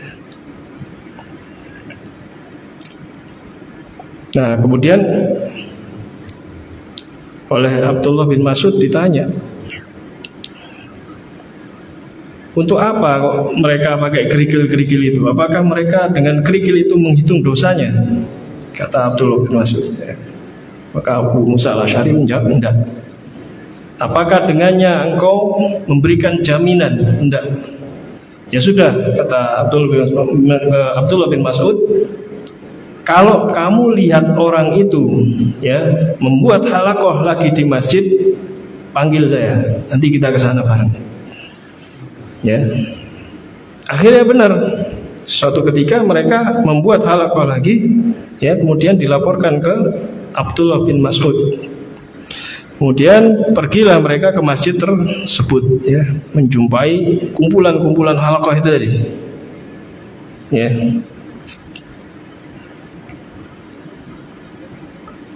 A: Nah, kemudian oleh Abdullah bin Mas'ud ditanya, untuk apa kok mereka pakai kerikil-kerikil itu? Apakah mereka dengan kerikil itu menghitung dosanya? Kata Abdullah bin Mas'ud. Maka Abu Musa al-Asy'ari menjawab, enggak. Apakah dengannya engkau memberikan jaminan? Enggak. Ya sudah, kata Abdullah bin Mas'ud, kalau kamu lihat orang itu ya membuat halaqah lagi di masjid, panggil saya, nanti kita ke sana bareng. Ya. Akhirnya benar. Suatu ketika mereka membuat halaqah lagi, ya, kemudian dilaporkan ke Abdullah bin Mas'ud. Kemudian pergilah mereka ke masjid tersebut, ya, menjumpai kumpulan-kumpulan halaqah itu tadi. Ya.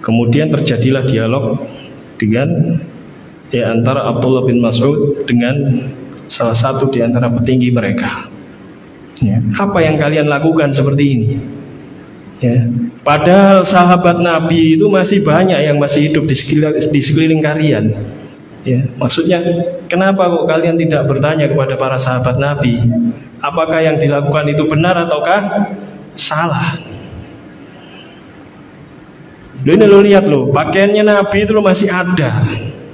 A: Kemudian terjadilah dialog dengan antara Abdullah bin Mas'ud dengan salah satu di antara petinggi mereka. Ya. Apa yang kalian lakukan seperti ini? Ya. Padahal sahabat Nabi itu masih banyak yang masih hidup di sekeliling kalian. Ya. Maksudnya, kenapa kok kalian tidak bertanya kepada para sahabat Nabi, apakah yang dilakukan itu benar ataukah salah? Lo lihat lo, pakaiannya Nabi itu masih ada.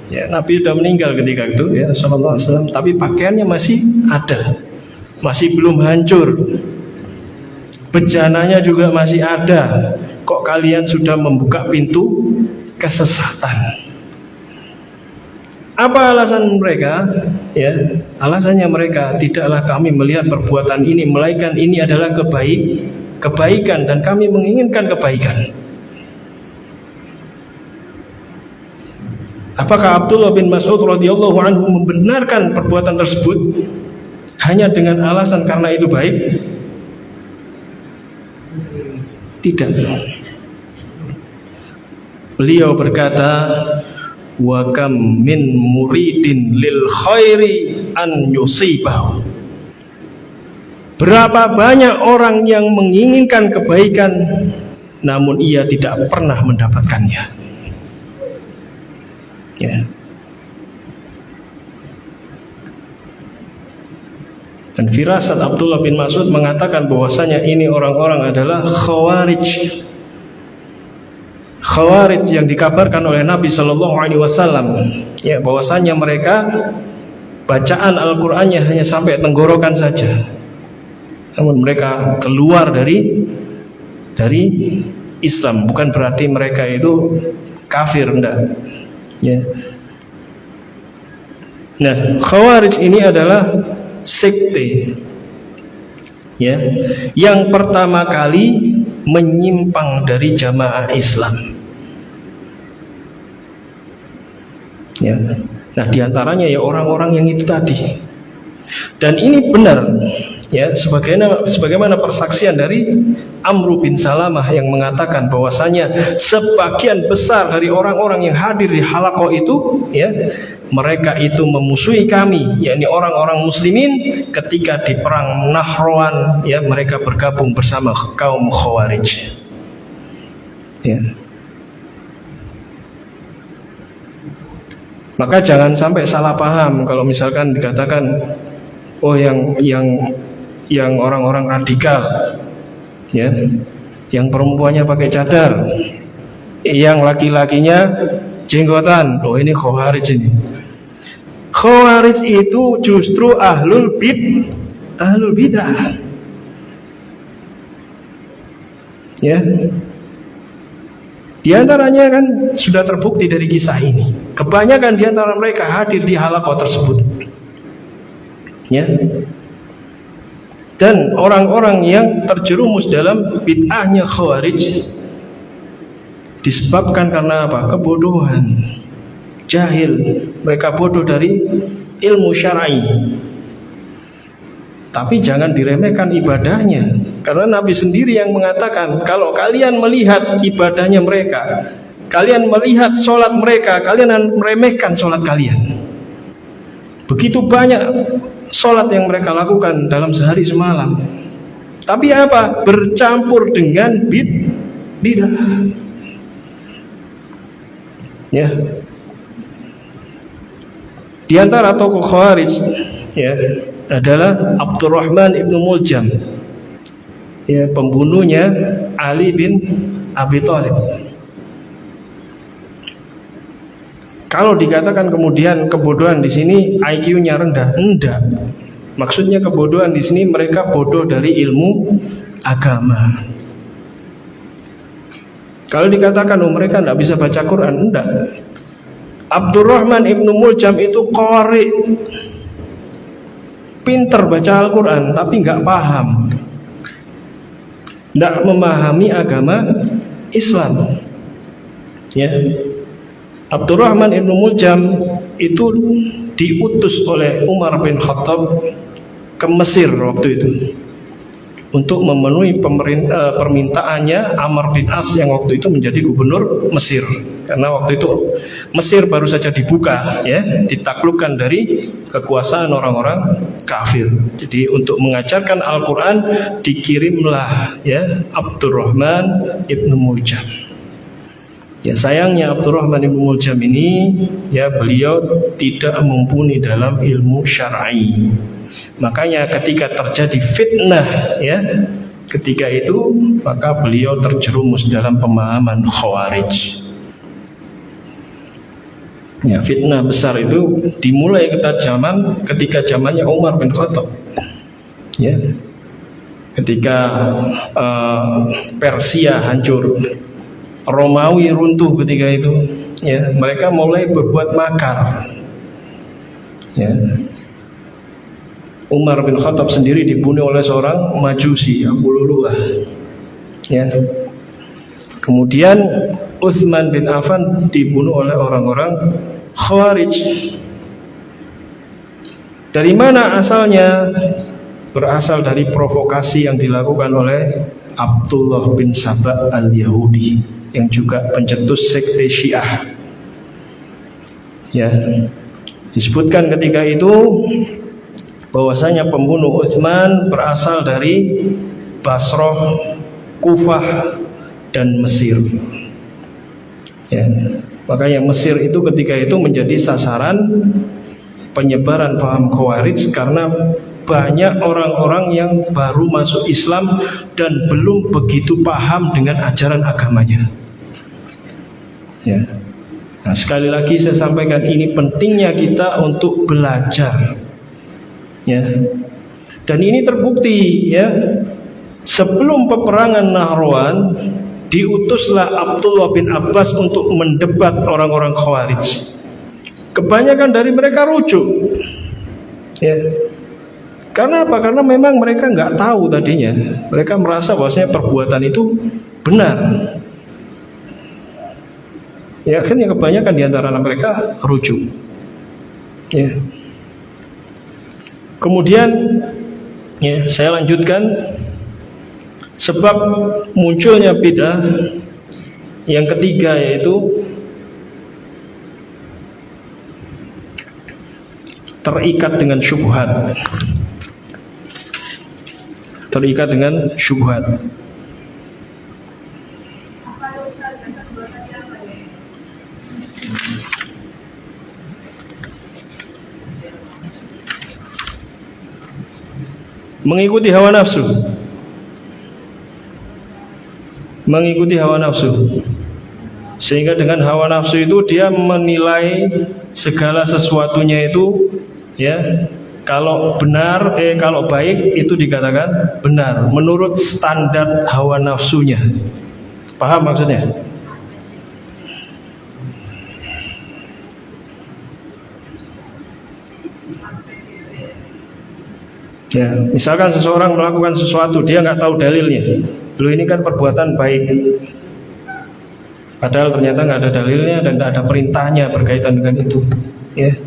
A: Ya, Nabi sudah meninggal ketika itu, ya, sallallahu alaihi wasallam, tapi pakaiannya masih ada, masih belum hancur, bejananya juga masih ada. Kok kalian sudah membuka pintu kesesatan? Apa alasan mereka? Ya, alasannya mereka, tidaklah kami melihat perbuatan ini melainkan ini adalah kebaikan dan kami menginginkan kebaikan. Apakah Abdullah bin Mas'ud radhiyallahu anhu membenarkan perbuatan tersebut hanya dengan alasan karena itu baik? Tidak. Beliau berkata, wa kam min muridin lil khairi an yusibahu. Berapa banyak orang yang menginginkan kebaikan namun ia tidak pernah mendapatkannya. Ya. Dan firasat Abdullah bin Mas'ud mengatakan bahwasanya ini orang-orang adalah khawarij. Khawarij yang dikabarkan oleh Nabi Shallallahu Alaihi Wasallam, ya, bahwasanya mereka bacaan Al-Qur'annya hanya sampai tenggorokan saja, namun mereka keluar dari Islam. Bukan berarti mereka itu kafir, enggak. Ya. Nah, Khawarij ini adalah sekte, ya, yang pertama kali menyimpang dari jamaah Islam. Ya. Nah, diantaranya ya orang-orang yang itu tadi. Dan ini benar, ya, sebagaimana persaksian dari Amr bin Salamah yang mengatakan bahwasanya sebagian besar dari orang-orang yang hadir di halaqah itu, ya, mereka itu memusuhi kami, yakni orang-orang muslimin ketika di perang Nahrawan, ya, mereka bergabung bersama kaum Khawarij. Ya. Maka jangan sampai salah paham kalau misalkan dikatakan, oh yang orang-orang radikal, ya, yang perempuannya pakai cadar, yang laki-lakinya jenggotan, oh ini Khawarij ini. Khawarij itu justru ahlul bidah. Ya. Di antaranya kan sudah terbukti dari kisah ini. Kebanyakan di antara mereka hadir di halaqah tersebut. Ya. Dan orang-orang yang terjerumus dalam bid'ahnya Khawarij Disebabkan karena apa? Kebodohan, jahil. Mereka bodoh dari ilmu syar'i. Tapi jangan diremehkan ibadahnya, karena Nabi sendiri yang mengatakan, kalau kalian melihat ibadahnya mereka, kalian melihat sholat mereka, kalian akan meremehkan sholat kalian. Begitu banyak sholat yang mereka lakukan dalam sehari semalam, tapi apa? Bercampur dengan bid'ah. Ya. Di antara tokoh Khawarij ya adalah Abdurrahman ibnu Muljam, ya, pembunuhnya Ali bin Abi Thalib. Kalau dikatakan kemudian kebodohan di sini IQ-nya rendah, enggak. Maksudnya kebodohan di sini mereka bodoh dari ilmu agama. Kalau dikatakan mereka tidak bisa baca Quran, enggak. Abdurrahman ibnu Muljam itu qari, pinter baca Al-Quran, tapi enggak paham, enggak memahami agama Islam. Ya, Abdurrahman ibnu Muljam itu diutus oleh Umar bin Khattab ke Mesir waktu itu untuk memenuhi permintaannya Amr bin As yang waktu itu menjadi gubernur Mesir. Karena waktu itu Mesir baru saja dibuka, ya, ditaklukkan dari kekuasaan orang-orang kafir. Jadi untuk mengajarkan Al-Quran dikirimlah, ya, Abdurrahman ibnu Muljam. Ya, sayangnya Abdurrahman ibnu Muljam ini, ya, beliau tidak mumpuni dalam ilmu syar'i. Makanya ketika terjadi fitnah, ya, ketika itu maka beliau terjerumus dalam pemahaman Khawarij. Ya, fitnah besar itu dimulai ketika zamannya Umar bin Khattab. Ya. Ketika Persia hancur, Romawi runtuh ketika itu, ya, mereka mulai berbuat makar. Ya. Umar bin Khattab sendiri dibunuh oleh seorang Majusi, Abu Lulu'ah. Ya. Kemudian Utsman bin Affan dibunuh oleh orang-orang Khawarij. Dari mana asalnya? Berasal dari provokasi yang dilakukan oleh Abdullah bin Saba al-Yahudi, yang juga pencetus sekte Syiah. Ya. Disebutkan ketika itu bahwasanya pembunuh Utsman berasal dari Basrah, Kufah, dan Mesir. Ya, makanya Mesir itu ketika itu menjadi sasaran penyebaran paham Khawarij karena banyak orang-orang yang baru masuk Islam dan belum begitu paham dengan ajaran agamanya. Ya. Nah, sekali lagi saya sampaikan, ini pentingnya kita untuk belajar. Ya. Dan ini terbukti, ya. Sebelum peperangan Nahrawan, diutuslah Abdullah bin Abbas untuk mendebat orang-orang Khawarij. Kebanyakan dari mereka rujuk. Ya. Karena apa? Karena memang mereka nggak tahu tadinya. Mereka merasa bahwasanya perbuatan itu benar. Ya, akhirnya kebanyakan di antara mereka rujuk. Ya. Kemudian, ya, saya lanjutkan sebab munculnya bid'ah yang ketiga, yaitu terikat dengan syubhat. Terikat dengan syubhat. Mengikuti hawa nafsu. Mengikuti hawa nafsu. Sehingga dengan hawa nafsu itu dia menilai segala sesuatunya itu, ya, kalau benar, kalau baik itu dikatakan benar menurut standar hawa nafsunya. Paham maksudnya? Ya, misalkan seseorang melakukan sesuatu, dia nggak tahu dalilnya. Loh, ini kan perbuatan baik. Padahal ternyata nggak ada dalilnya dan nggak ada perintahnya berkaitan dengan itu. Ya.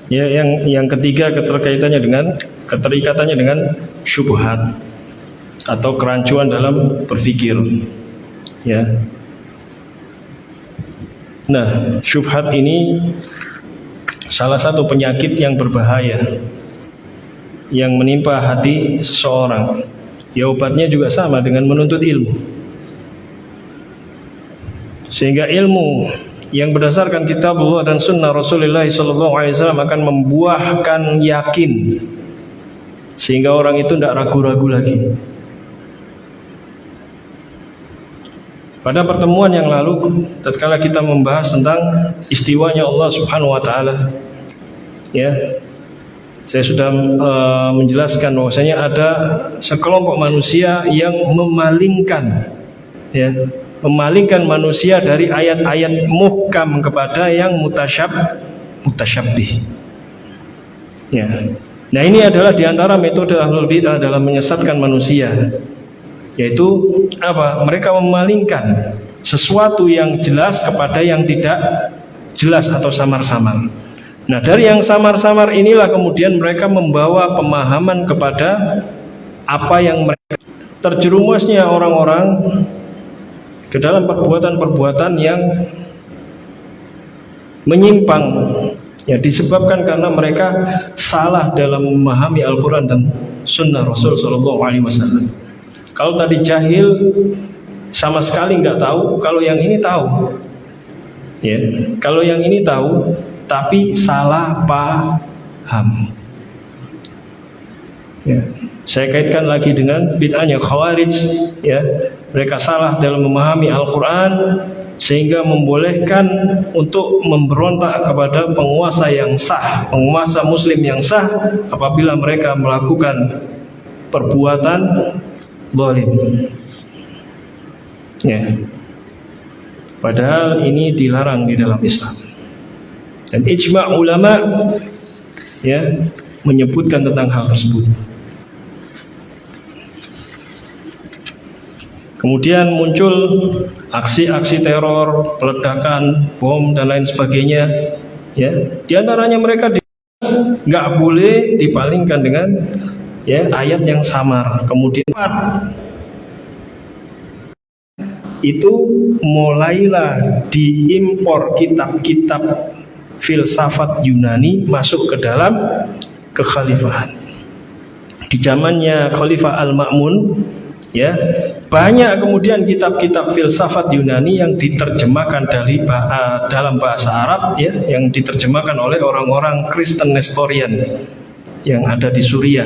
A: Ya, yang ketiga keterikatannya dengan syubhat atau kerancuan dalam berpikir. Ya. Nah, syubhat ini salah satu penyakit yang berbahaya yang menimpa hati seseorang. Ya, obatnya juga sama dengan menuntut ilmu. Sehingga ilmu yang berdasarkan kitabullah dan sunnah Rasulullah SAW akan membuahkan yakin, sehingga orang itu tidak ragu-ragu lagi. Pada pertemuan yang lalu, tatkala kita membahas tentang istiwanya Allah Subhanahu Wa Taala, ya, saya sudah menjelaskan bahwasanya ada sekelompok manusia yang memalingkan, ya, memalingkan manusia dari ayat-ayat muhkam kepada yang mutasyabbih. Ya. Nah, ini adalah diantara metode ahlul bidah dalam menyesatkan manusia, yaitu apa? Mereka memalingkan sesuatu yang jelas kepada yang tidak jelas atau samar-samar. Nah, dari yang samar-samar inilah kemudian mereka membawa pemahaman kepada apa yang mereka terjerumusnya orang-orang ke dalam perbuatan-perbuatan yang menyimpang, ya, disebabkan karena mereka salah dalam memahami Al-Quran dan Sunnah Rasul Sallallahu Alaihi Wasallam. Kalau tadi jahil, sama sekali nggak tahu. Kalau yang ini tahu, ya, kalau yang ini tahu, tapi salah paham. Ya. Saya kaitkan lagi dengan bid'ahnya Khawarij, ya. Mereka salah dalam memahami Al-Quran sehingga membolehkan untuk memberontak kepada penguasa yang sah, penguasa muslim yang sah apabila mereka melakukan perbuatan zalim. Ya. Padahal ini dilarang di dalam Islam. Dan ijma' ulama, ya, menyebutkan tentang hal tersebut. Kemudian muncul aksi-aksi teror, peledakan, bom dan lain sebagainya. Ya, di antaranya mereka nggak boleh dipalingkan dengan, ya, ayat yang samar. Kemudian itu mulailah diimpor kitab-kitab filsafat Yunani masuk ke dalam kekhalifahan. Di zamannya Khalifah Al-Ma'mun, ya, banyak kemudian kitab-kitab filsafat Yunani yang diterjemahkan dari dalam bahasa Arab, ya, yang diterjemahkan oleh orang-orang Kristen Nestorian yang ada di Suriah,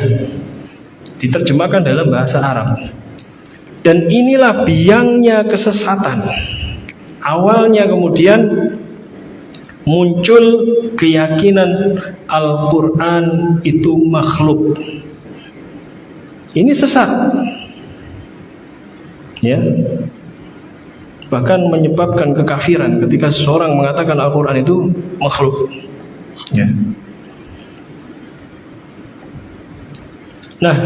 A: diterjemahkan dalam bahasa Arab. Dan inilah biangnya kesesatan. Awalnya kemudian muncul keyakinan Al-Quran itu makhluk. Ini sesat, ya, bahkan menyebabkan kekafiran ketika seseorang mengatakan Al-Quran itu makhluk, ya. Nah,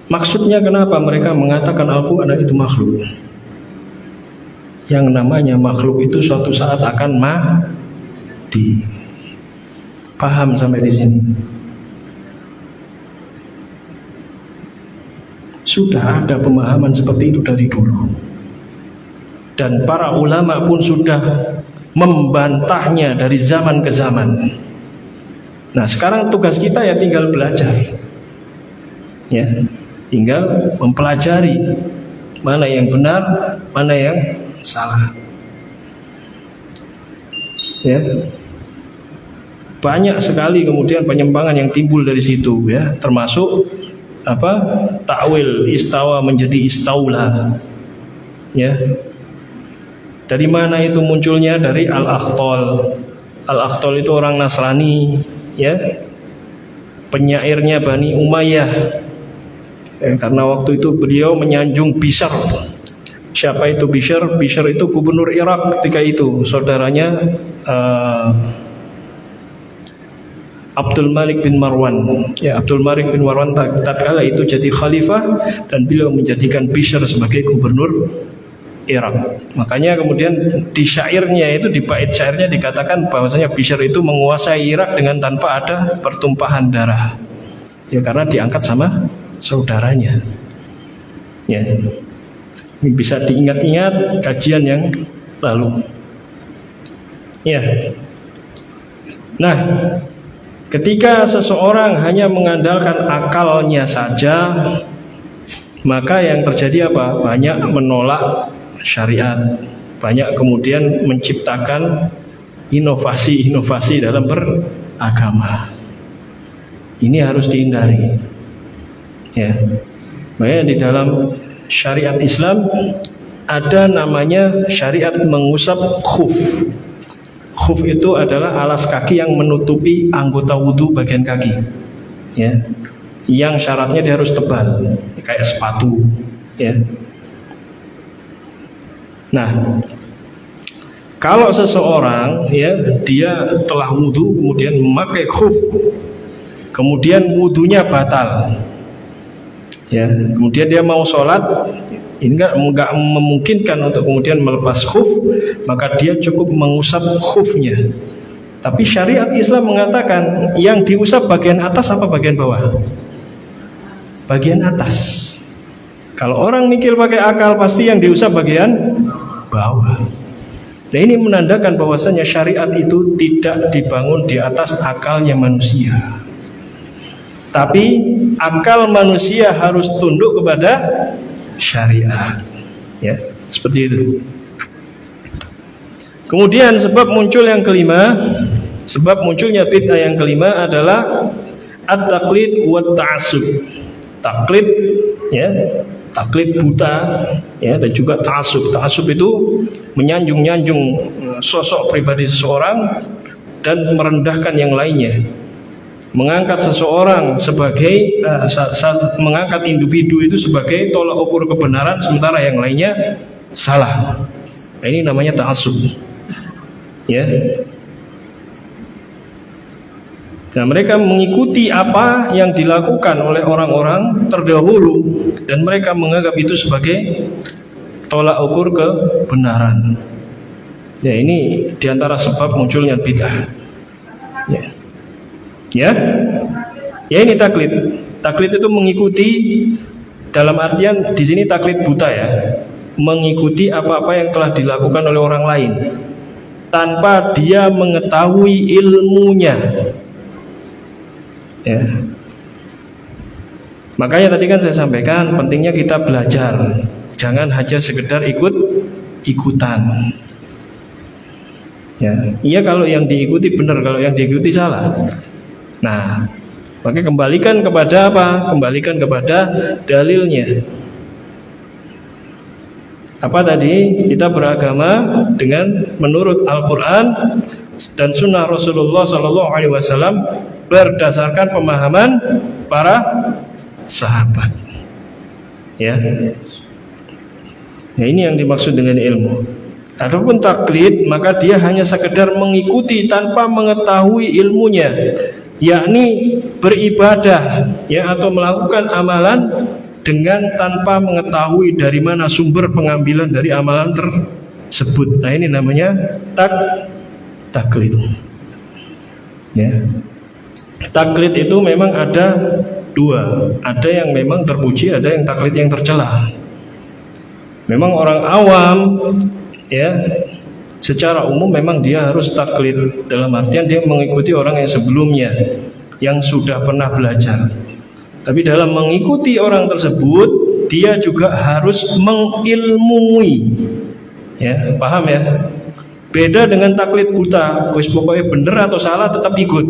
A: maksudnya kenapa mereka mengatakan Al-Quran itu makhluk? Yang namanya makhluk itu suatu saat akan mati. Paham sampai di sini? Sudah ada pemahaman seperti itu dari dulu, dan para ulama pun sudah membantahnya dari zaman ke zaman. Nah, sekarang tugas kita ya tinggal belajar, ya, tinggal mempelajari mana yang benar, mana yang salah, ya. Banyak sekali kemudian penyimpangan yang timbul dari situ, ya, termasuk takwil istawa menjadi istaula, ya. Dari mana itu munculnya? Dari Al-Akhtal. Al-Akhtal itu orang Nasrani, ya. penyairnya Bani Umayyah. Karena waktu itu beliau menyanjung Bishr. Siapa itu Bishr? Bishr itu gubernur Irak ketika itu, saudaranya Abdul Malik bin Marwan. Ya, Abdul Malik bin Marwan tatkala itu jadi khalifah dan beliau menjadikan Bishr sebagai gubernur Irak. Makanya kemudian di syairnya itu, di bait syairnya dikatakan bahwasanya Bishr itu menguasai Irak dengan tanpa ada pertumpahan darah. Ya, karena diangkat sama saudaranya. Ya. Ini bisa diingat-ingat kajian yang lalu. Ya. Nah, ketika seseorang hanya mengandalkan akalnya saja, maka yang terjadi apa? Banyak menolak syariat, banyak kemudian menciptakan inovasi-inovasi dalam beragama. Ini harus dihindari. Ya, makanya di dalam syariat Islam ada namanya syariat mengusap khuf. Khuf itu adalah alas kaki yang menutupi anggota wudhu bagian kaki. Ya, yang syaratnya dia harus tebal, kayak sepatu. Ya. Nah, kalau seseorang ya dia telah wudhu kemudian memakai khuf, kemudian wudhunya batal. Ya, kemudian dia mau sholat, ini enggak memungkinkan untuk kemudian melepas khuf, maka dia cukup mengusap khufnya. Tapi syariat Islam mengatakan yang diusap bagian atas apa bagian bawah? Bagian atas. Kalau orang mikir pakai akal, pasti yang diusap bagian bawah. Nah, ini menandakan bahwasanya syariat itu tidak dibangun di atas akalnya manusia. Tapi akal manusia harus tunduk kepada syariat. Ya, seperti itu. Kemudian sebab muncul yang kelima, sebab munculnya bid'ah yang kelima adalah at-taqlid wa ta'assub. Taklid, ya, taklid buta, ya, dan juga ta'assub. Ta'assub itu menyanjung-nyanjung sosok pribadi seseorang dan merendahkan yang lainnya. Mengangkat seseorang sebagai mengangkat individu itu sebagai tolak ukur kebenaran, sementara yang lainnya salah. Nah, ini namanya ta'assub. Ya. Nah, mereka mengikuti apa yang dilakukan oleh orang-orang terdahulu dan mereka menganggap itu sebagai tolak ukur kebenaran. Ya, ini diantara sebab munculnya bid'ah. Ya. Ya, ya ini taklid. Taklid itu mengikuti, dalam artian di sini taklid buta ya, mengikuti apa-apa yang telah dilakukan oleh orang lain tanpa dia mengetahui ilmunya. Ya. Makanya tadi kan saya sampaikan pentingnya kita belajar, jangan hanya sekedar ikut-ikutan. Ya, iya kalau yang diikuti benar, kalau yang diikuti salah. Nah, maka kembalikan kepada apa? Kembalikan kepada dalilnya. Apa tadi? Kita beragama dengan menurut Al-Quran dan Sunnah Rasulullah SAW berdasarkan pemahaman para sahabat. Ya. Nah, ini yang dimaksud dengan ilmu. Adapun taklid, maka dia hanya sekedar mengikuti tanpa mengetahui ilmunya, yakni beribadah ya atau melakukan amalan dengan tanpa mengetahui dari mana sumber pengambilan dari amalan tersebut. Nah, ini namanya taklid. Ya. Taklid itu memang ada dua, ada yang memang terpuji, ada yang taklid yang tercela. Memang orang awam ya secara umum memang dia harus taklid, dalam artian dia mengikuti orang yang sebelumnya yang sudah pernah belajar. Tapi dalam mengikuti orang tersebut dia juga harus mengilmui. Ya, paham ya? Beda dengan taklid buta, wis pokoknya bener atau salah tetap ikut.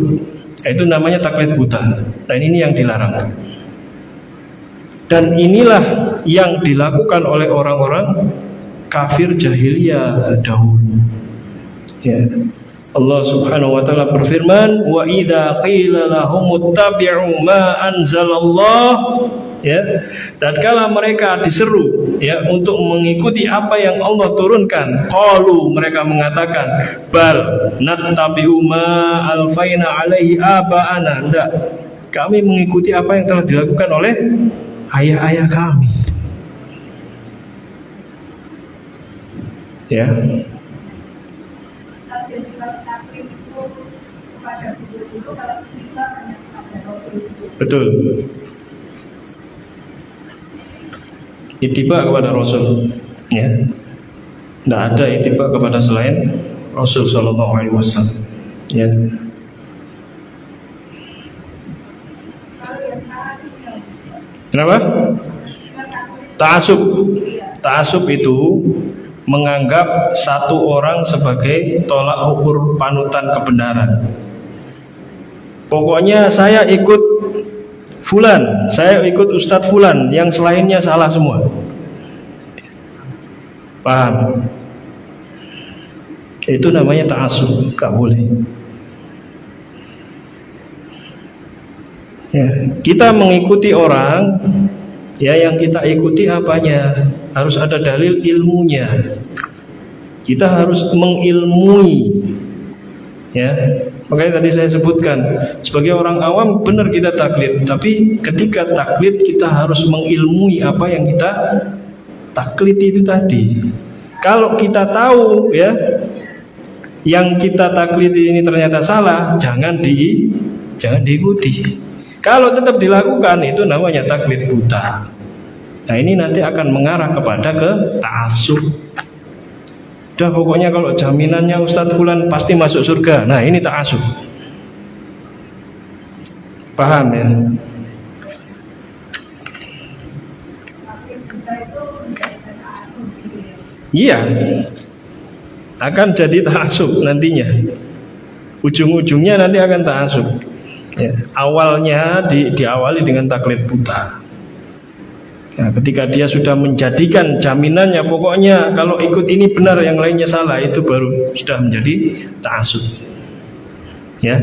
A: Nah, itu namanya taklid buta. Nah, ini yang dilarang. Dan inilah yang dilakukan oleh orang-orang kafir jahiliyah dahulu. Ya. Allah Subhanahu wa taala berfirman, "Wa idza qila lahum ittabi'u ma anzalallah," ya, tatkala mereka diseru ya untuk mengikuti apa yang Allah turunkan, qalu, mereka mengatakan, bal nattabi'u ma alfaina alaihi aba'ana, enggak, kami mengikuti apa yang telah dilakukan oleh ayah-ayah kami. Ya. Betul. Ittiba kepada Rasul, ya. Tidak ada ittiba kepada selain Rasul Sallallahu Alaihi Wasallam. Ya. Kenapa? Ta'asub. Ta'asub itu menganggap satu orang sebagai tolak ukur panutan kebenaran. Pokoknya saya ikut Fulan, saya ikut Ustadz Fulan, yang selainnya salah semua. Paham? Itu namanya ta'assub, gak boleh. Ya, kita mengikuti orang, ya, yang kita ikuti apanya? Harus ada dalil ilmunya. Kita harus mengilmui, ya. Makanya tadi saya sebutkan, sebagai orang awam benar kita taklid, tapi ketika taklid kita harus mengilmui apa yang kita taklid itu tadi. Kalau kita tahu, ya, yang kita taklid ini ternyata salah, jangan diikuti. Kalau tetap dilakukan, itu namanya taklid buta. Nah, ini nanti akan mengarah kepada ke ta'assub. Udah, pokoknya kalau jaminannya Ustadz Fulan pasti masuk surga. Nah, ini ta'assub. Paham ya? Iya, akan jadi ta'assub nantinya. Ujung-ujungnya nanti akan ta'assub. Ya, awalnya diawali dengan taklid buta. Nah, ketika dia sudah menjadikan jaminannya, pokoknya kalau ikut ini benar, yang lainnya salah, itu baru sudah menjadi ta'assub. Ya.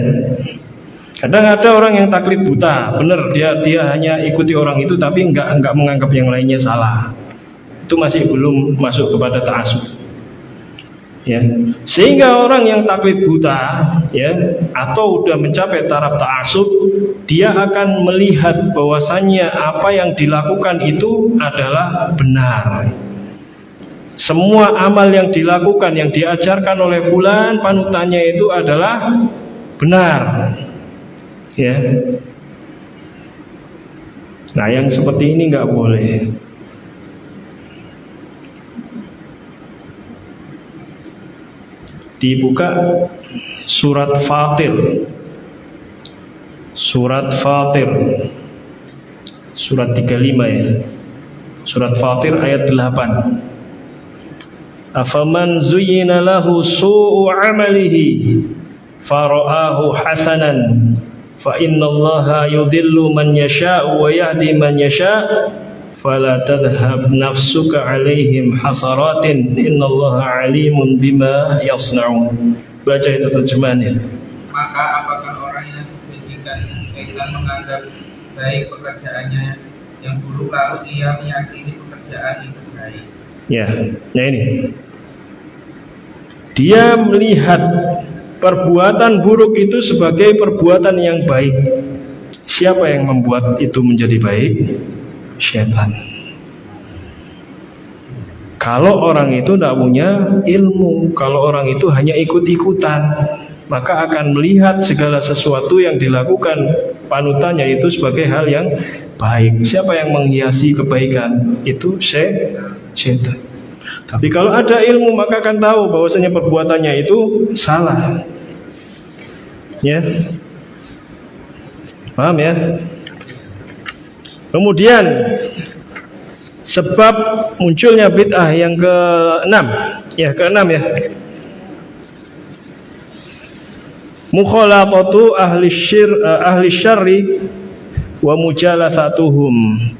A: Kadang ada orang yang taklid buta, benar, dia hanya ikuti orang itu, tapi enggak menganggap yang lainnya salah. Itu masih belum masuk kepada ta'assub. Ya. Sehingga orang yang taklid buta, ya, atau udah mencapai taraf ta'assub, dia akan melihat bahwasannya apa yang dilakukan itu adalah benar. Semua amal yang dilakukan, yang diajarkan oleh fulan panutannya itu adalah benar. Ya. Nah, yang seperti ini nggak boleh. Dibuka surat Fatir. Surat Fatir, surat 35 ya. Surat Fatir ayat 8. Afaman zuyyina lahu su'u amalihi fara'ahu hasanan fa innallaha yudhillu man yasha'u wa yahdi man yasha' fala tadhhab nafsuka 'alaihim hasaratin innallaha 'alimun bima yasna'un. Baca itu terjemahannya.
B: Maka apakah orang yang dijadikan syaitan menganggap baik pekerjaannya yang buruk, lalu ia meyakini pekerjaan itu baik?
A: Ya, nah ini. Dia melihat perbuatan buruk itu sebagai perbuatan yang baik. Siapa yang membuat itu menjadi baik? Syaitan. Kalau orang itu tidak punya ilmu, kalau orang itu hanya ikut-ikutan, maka akan melihat segala sesuatu yang dilakukan panutannya itu sebagai hal yang baik. Siapa yang menghiasi kebaikan? Itu syaitan. Tapi kalau ada ilmu, maka akan tahu bahwasanya perbuatannya itu salah. Ya, paham ya? Kemudian sebab munculnya bid'ah yang ke-6, ya, ke-6 ya. Mukhalatatu ahli syarri wa mujalasatuhum,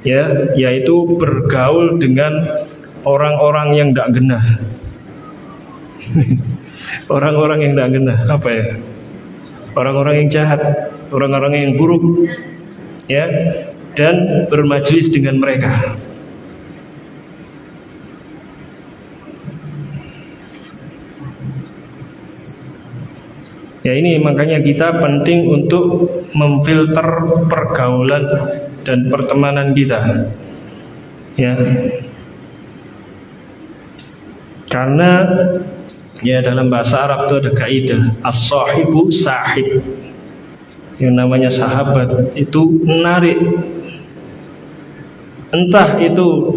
A: ya, yaitu bergaul dengan orang-orang yang tidak genah. Orang-orang yang tidak kena apa ya? Orang-orang yang jahat, orang-orang yang buruk, ya, dan bermajlis dengan mereka. Ya, ini makanya kita penting untuk memfilter pergaulan dan pertemanan kita. Ya. Karena ya dalam bahasa Arab itu ada kaidah as-sahibu sahib. Yang namanya sahabat itu menarik. Entah itu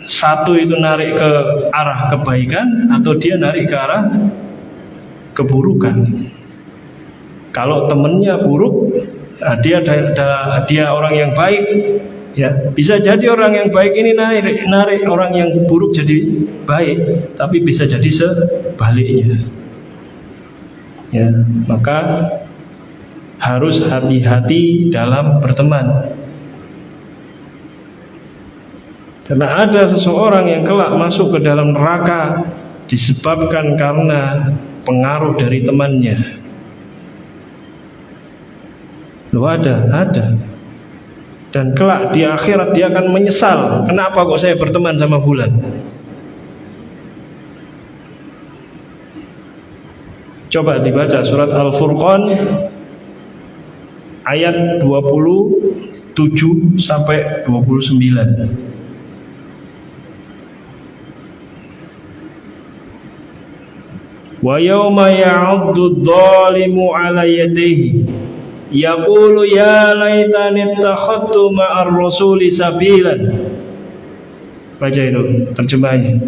A: satu itu narik ke arah kebaikan atau dia narik ke arah keburukan. Kalau temennya buruk, dia orang yang baik, ya bisa jadi orang yang baik ini narik orang yang buruk jadi baik, tapi bisa jadi sebaliknya. Ya, maka harus hati-hati dalam berteman. Karena ada seseorang yang kelak masuk ke dalam neraka disebabkan karena pengaruh dari temannya. Loh, ada. Dan kelak di akhirat dia akan menyesal, kenapa kok saya berteman sama fulan. Coba dibaca surat Al-Furqan ayat 27 sampai 29. Wa yawma ya'uddu adh-dhalimu 'ala yadayhi yaqulu ya laitani ittakhadtu ma'ar rasuli sabilan. Baca itu terjemahnya.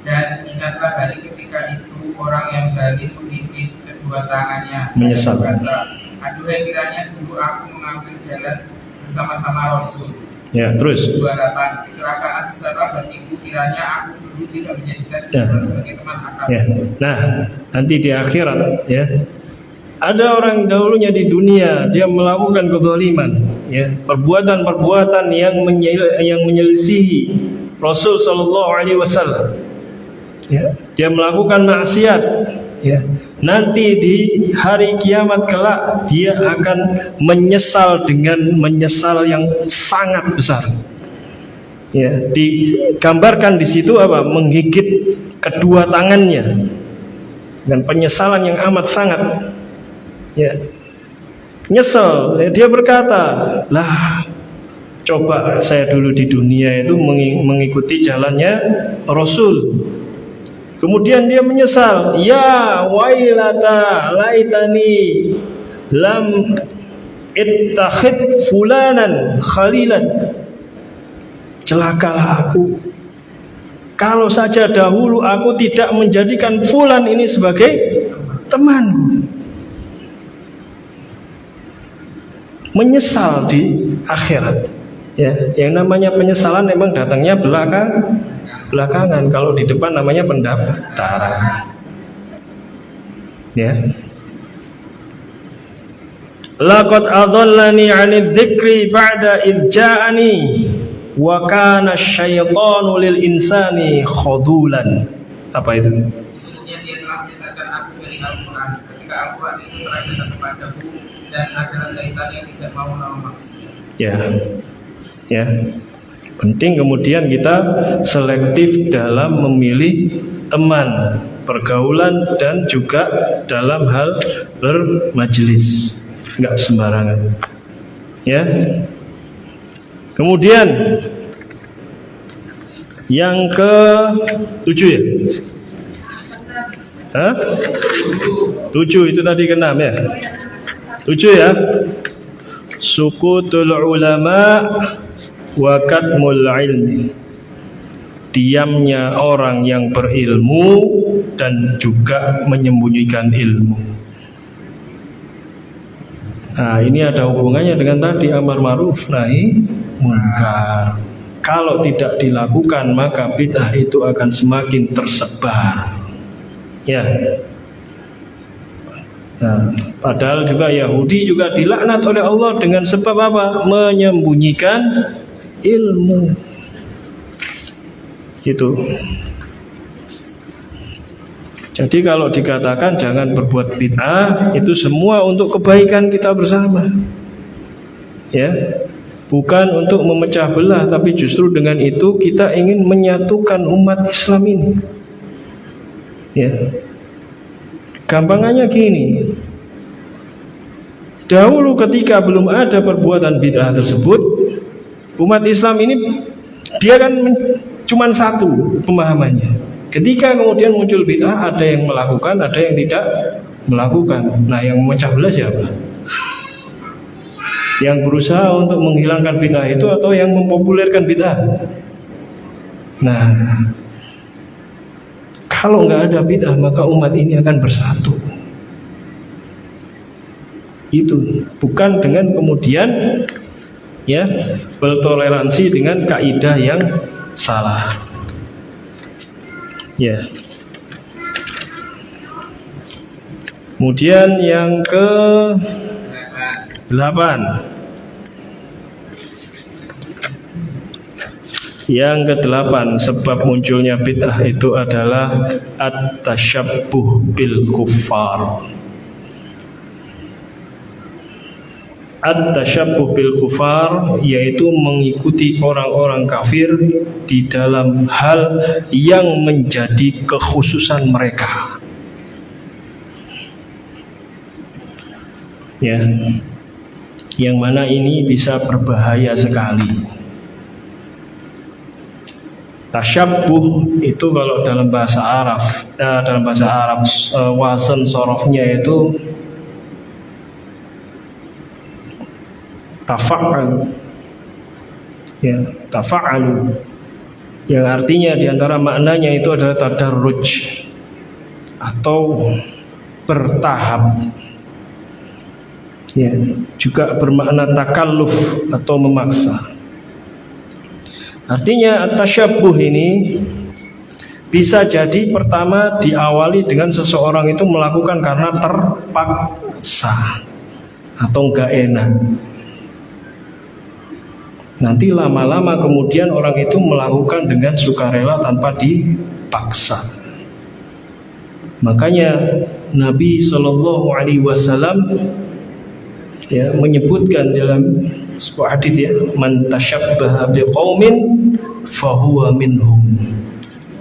B: Dan ingatlah hari ketika itu orang yang zalim menggigit kedua tangannya
A: menyesal.
B: Berkata, aduhai kiranya dulu aku mengambil jalan bersama-sama Rasul.
A: Ya, terus.
B: 28. Kecelakaan besarlah bagiku kiranya aku dulu tidak menjadikan seorang sebagai teman akrab.
A: Ya. Nah, nanti di akhirat, ya. Ada orang dahulunya di dunia dia melakukan kezaliman, ya, perbuatan-perbuatan yang menyelisihi Rasul sallallahu alaihi wasallam. Ya, dia melakukan maksiat, ya. Nanti di hari kiamat kelak dia akan menyesal dengan menyesal yang sangat besar. Ya, digambarkan di situ apa? Menggigit kedua tangannya dengan penyesalan yang amat sangat. Ya, nyesel. Ya, dia berkata, lah, coba saya dulu di dunia itu mengikuti jalannya Rasul. Kemudian dia menyesal, ya wailata laitani lam ittakhid fulanan khalilan. Celakalah aku, kalau saja dahulu aku tidak menjadikan fulan ini sebagai teman. Menyesal di akhirat. Ya, yang namanya penyesalan memang datangnya belakangan. Kalau di depan namanya pendaftaran. Ya. Laqad adallani 'anidz dzikri ba'da idz ja'ani wa kana asyaitanu lil insani khadulan. Apa itu?
B: Sesungguhnya dia telah menyesatkan aku dari Al-Quran ketika Al-Quran itu telah datang kepadaku, dan adalah syaitan yang tidak mau menolong manusia.
A: Ya, penting kemudian kita selektif dalam memilih teman, pergaulan, dan juga dalam hal bermajelis, nggak sembarangan. Ya. Kemudian yang ke-7 ya? 7 itu tadi ke-6 ya? 7 ya? Sukutul ulama wa katmul ilmi. Diamnya orang yang berilmu dan juga menyembunyikan ilmu. Nah, ini ada hubungannya dengan tadi amar ma'ruf nahi munkar. Kalau tidak dilakukan maka bid'ah itu akan semakin tersebar. Ya. Nah, padahal juga Yahudi juga dilaknat oleh Allah dengan sebab apa? Menyembunyikan ilmu. Gitu. Jadi kalau dikatakan jangan berbuat bid'ah, itu semua untuk kebaikan kita bersama. Ya, bukan untuk memecah belah, tapi justru dengan itu kita ingin menyatukan umat Islam ini. Ya, gampangannya gini. Dahulu ketika belum ada perbuatan bid'ah tersebut, umat Islam ini dia kan cuma satu pemahamannya. Ketika kemudian muncul bid'ah, ada yang melakukan, ada yang tidak melakukan. Nah, yang memecah belah siapa? Yang berusaha untuk menghilangkan bid'ah itu atau yang mempopulerkan bid'ah? Nah, kalau nggak ada bid'ah, maka umat ini akan bersatu. Itu bukan dengan kemudian ya bertoleransi dengan kaidah yang salah. Ya. Kemudian yang ke-8. Yang ke-8 sebab munculnya bid'ah itu adalah at-tasyabbuh bil kuffar. At-tasyabbuh bil kufar, yaitu mengikuti orang-orang kafir di dalam hal yang menjadi kekhususan mereka. Ya, yang mana ini bisa berbahaya sekali. Tasyabbuh itu kalau dalam bahasa Arab, wazan sorofnya itu tafa'al, ya, tafa'alu, yang artinya diantara maknanya itu adalah tadarruj atau bertahap, ya, juga bermakna takalluf atau memaksa. Artinya at-tasyabbuh ini bisa jadi pertama diawali dengan seseorang itu melakukan karena terpaksa atau enggak enak. Nanti lama-lama kemudian orang itu melakukan dengan sukarela tanpa dipaksa. Makanya Nabi SAW ya menyebutkan dalam sebuah hadis, ya, man tasyabbaha biqaumin fahuwa minhum.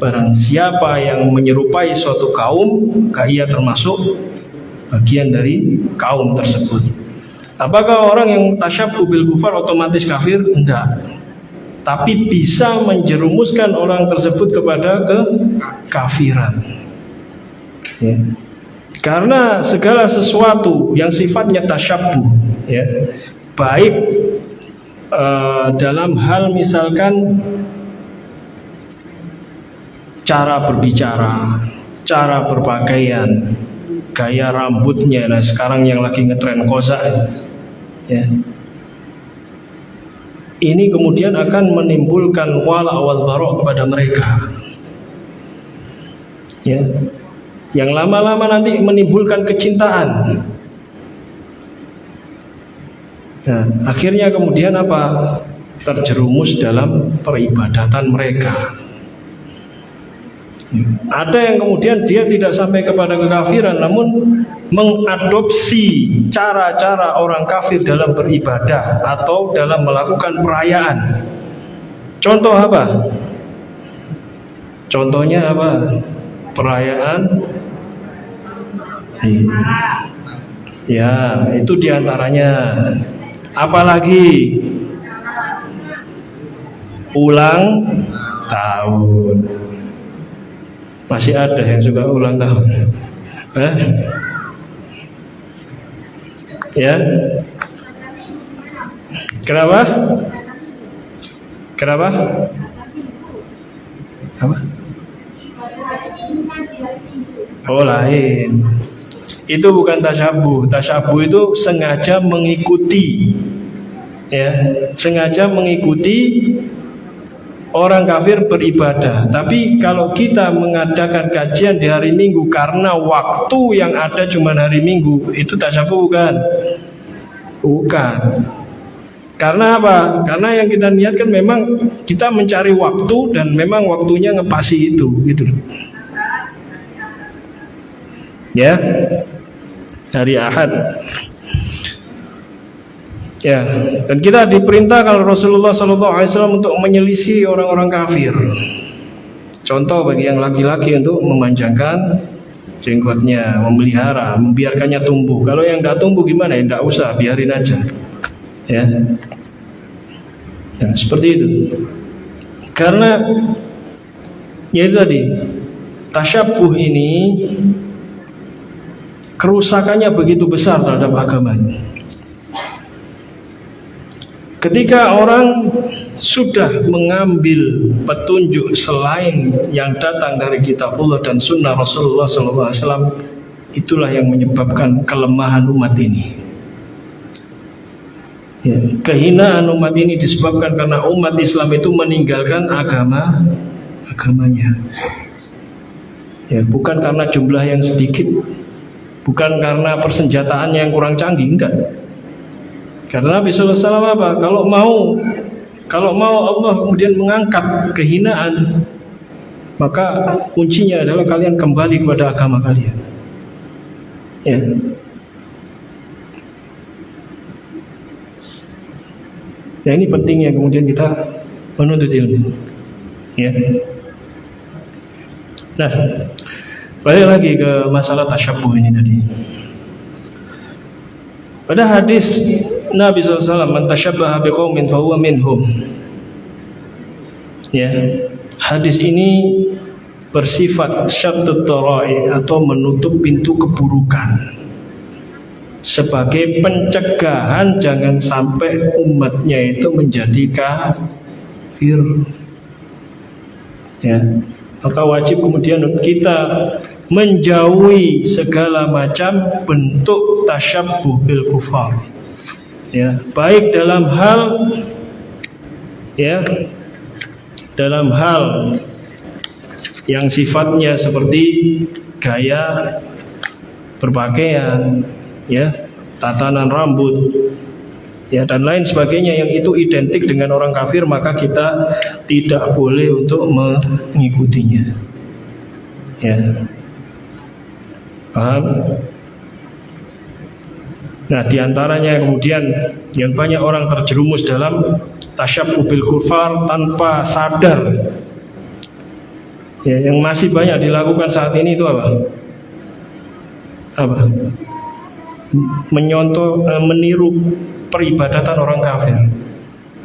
A: Barang siapa yang menyerupai suatu kaum, maka ia termasuk bagian dari kaum tersebut. Apakah orang yang tasyabbuh bil kufar otomatis kafir? Enggak. Tapi bisa menjerumuskan orang tersebut kepada kekafiran. Ya. Karena segala sesuatu yang sifatnya tasyabbuh, ya, baik dalam hal misalkan cara berbicara, cara berpakaian, gaya rambutnya. Nah, sekarang yang lagi ngetren kozak, ya, ini kemudian akan menimbulkan wala wal bara kepada mereka, ya, yang lama-lama nanti menimbulkan kecintaan. Nah, akhirnya kemudian apa? Terjerumus dalam peribadatan mereka. Ada yang kemudian dia tidak sampai kepada kekafiran, namun mengadopsi cara-cara orang kafir dalam beribadah atau dalam melakukan perayaan. Contoh apa? Contohnya apa? Perayaan, ya, itu diantaranya. Apalagi ulang tahun. Masih ada yang suka ulang tahun. Ya. Kenapa? Kenapa? Apa? Oh, lain. Itu bukan tasyabbuh. Tasyabbuh itu sengaja mengikuti, ya, sengaja mengikuti orang kafir beribadah. Tapi kalau kita mengadakan kajian di hari Minggu karena waktu yang ada cuma hari Minggu, itu tasyabbuh bukan? Bukan. Karena apa? Karena yang kita niatkan memang kita mencari waktu dan memang waktunya ngepasi itu, gitu. Ya, hari Ahad. Ya, dan kita diperintah kalau Rasulullah SAW untuk menyelisih orang-orang kafir. Contoh bagi yang laki-laki untuk memanjangkan jenggotnya, memelihara, membiarkannya tumbuh. Kalau yang tidak tumbuh gimana? Ya tidak usah, biarin aja. Ya, ya seperti itu. Karena ya itu tadi, tasyabuh ini kerusakannya begitu besar terhadap agamanya. Ketika orang sudah mengambil petunjuk selain yang datang dari kitabullah dan sunnah Rasulullah SAW, itulah yang menyebabkan kelemahan umat ini. Ya, kehinaan umat ini disebabkan karena umat Islam itu meninggalkan agamanya. Ya, bukan karena jumlah yang sedikit, bukan karena persenjataan yang kurang canggih, enggak. Karena Nabi SAW apa? Kalau mau Allah kemudian mengangkat kehinaan, maka kuncinya adalah kalian kembali kepada agama kalian. Ya. Ya, ini pentingnya kemudian kita menuntut ilmu. Ya. Nah, balik lagi ke masalah tasyabuh ini tadi. Pada hadis Nabi SAW, man tashabbaha biqaumin fahuwa minhum. Ya, hadis ini bersifat syattut tara'i atau menutup pintu keburukan sebagai pencegahan jangan sampai umatnya itu menjadi kafir. Ya, maka wajib kemudian kita menjauhi segala macam bentuk tasyabbuh bil kufar. Ya, baik dalam hal yang sifatnya seperti gaya berpakaian, ya, tatanan rambut, ya, dan lain sebagainya yang itu identik dengan orang kafir, maka kita tidak boleh untuk mengikutinya. Ya. Paham? Nah, diantaranya kemudian yang banyak orang terjerumus dalam tasyabbuh bil kufar tanpa sadar. Ya, yang masih banyak dilakukan saat ini itu apa? Meniru peribadatan orang kafir,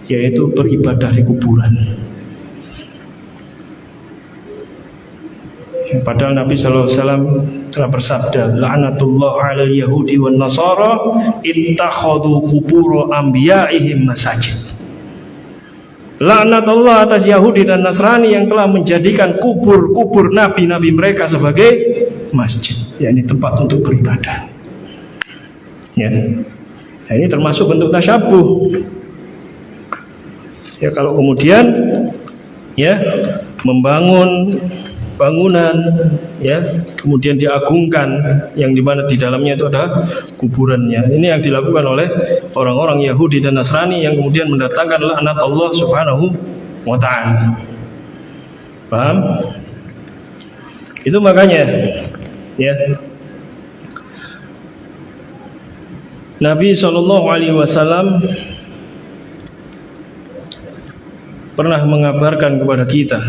A: yaitu beribadah di kuburan. Padahal Nabi SAW telah bersabda, la'natullah 'alal yahudi wan nasara ittakhadhu qubur anbiya'ihim masajid. Laknat Allah atas Yahudi dan Nasrani yang telah menjadikan kubur-kubur nabi-nabi mereka sebagai masjid, yakni tempat untuk beribadah. Ya. Nah, ini termasuk bentuk tasyabuh. Ya, kalau kemudian ya membangun bangunan, ya, kemudian diagungkan, yang dimana di dalamnya itu ada kuburannya. Ini yang dilakukan oleh orang-orang Yahudi dan Nasrani yang kemudian mendatangkan laknat Allah Subhanahu wa ta'ala. Paham? Itu makanya, ya, Nabi SAW pernah mengabarkan kepada kita,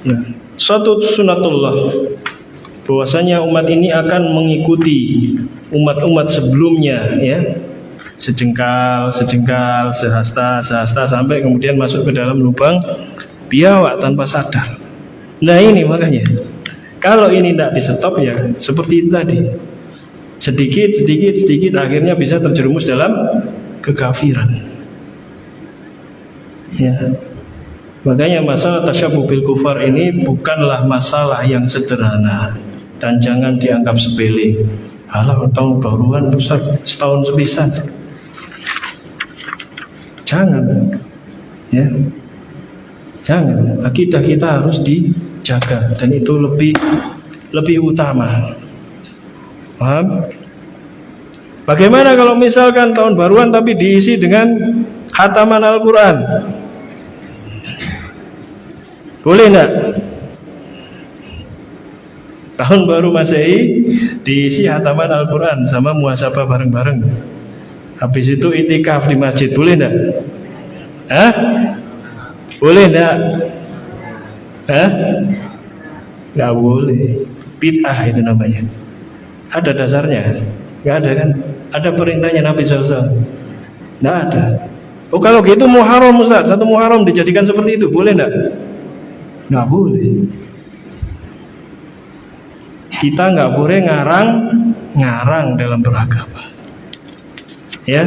A: nah, suatu sunatullah, bahwasanya umat ini akan mengikuti umat-umat sebelumnya, ya, sejengkal, sehasta, sampai kemudian masuk ke dalam lubang biawak tanpa sadar. Nah, ini makanya kalau ini tidak di stop, ya seperti itu tadi, sedikit akhirnya bisa terjerumus dalam kekafiran. Ya. Makanya masalah tasyabuh bil kufar ini bukanlah masalah yang sederhana dan jangan dianggap sepele. Halah, tahun baruan besar setahun sepisan. Jangan, ya, jangan. Akidah kita harus dijaga dan itu lebih utama. Paham? Bagaimana kalau misalkan tahun baruan tapi diisi dengan khataman Al-Quran? Boleh enggak? Tahun baru Masehi diisi hataman Al-Quran sama muhasabah bareng-bareng. Habis itu itikaf di masjid, boleh enggak? Hah? Boleh enggak? Hah? Enggak boleh. Bid'ah itu namanya. Ada dasarnya? Enggak ada kan? Ada perintahnya Nabi SAW? Enggak ada. Oh kalau gitu Muharram Ustaz, satu Muharram dijadikan seperti itu, boleh enggak? Enggak boleh. Kita nggak boleh ngarang dalam beragama, ya.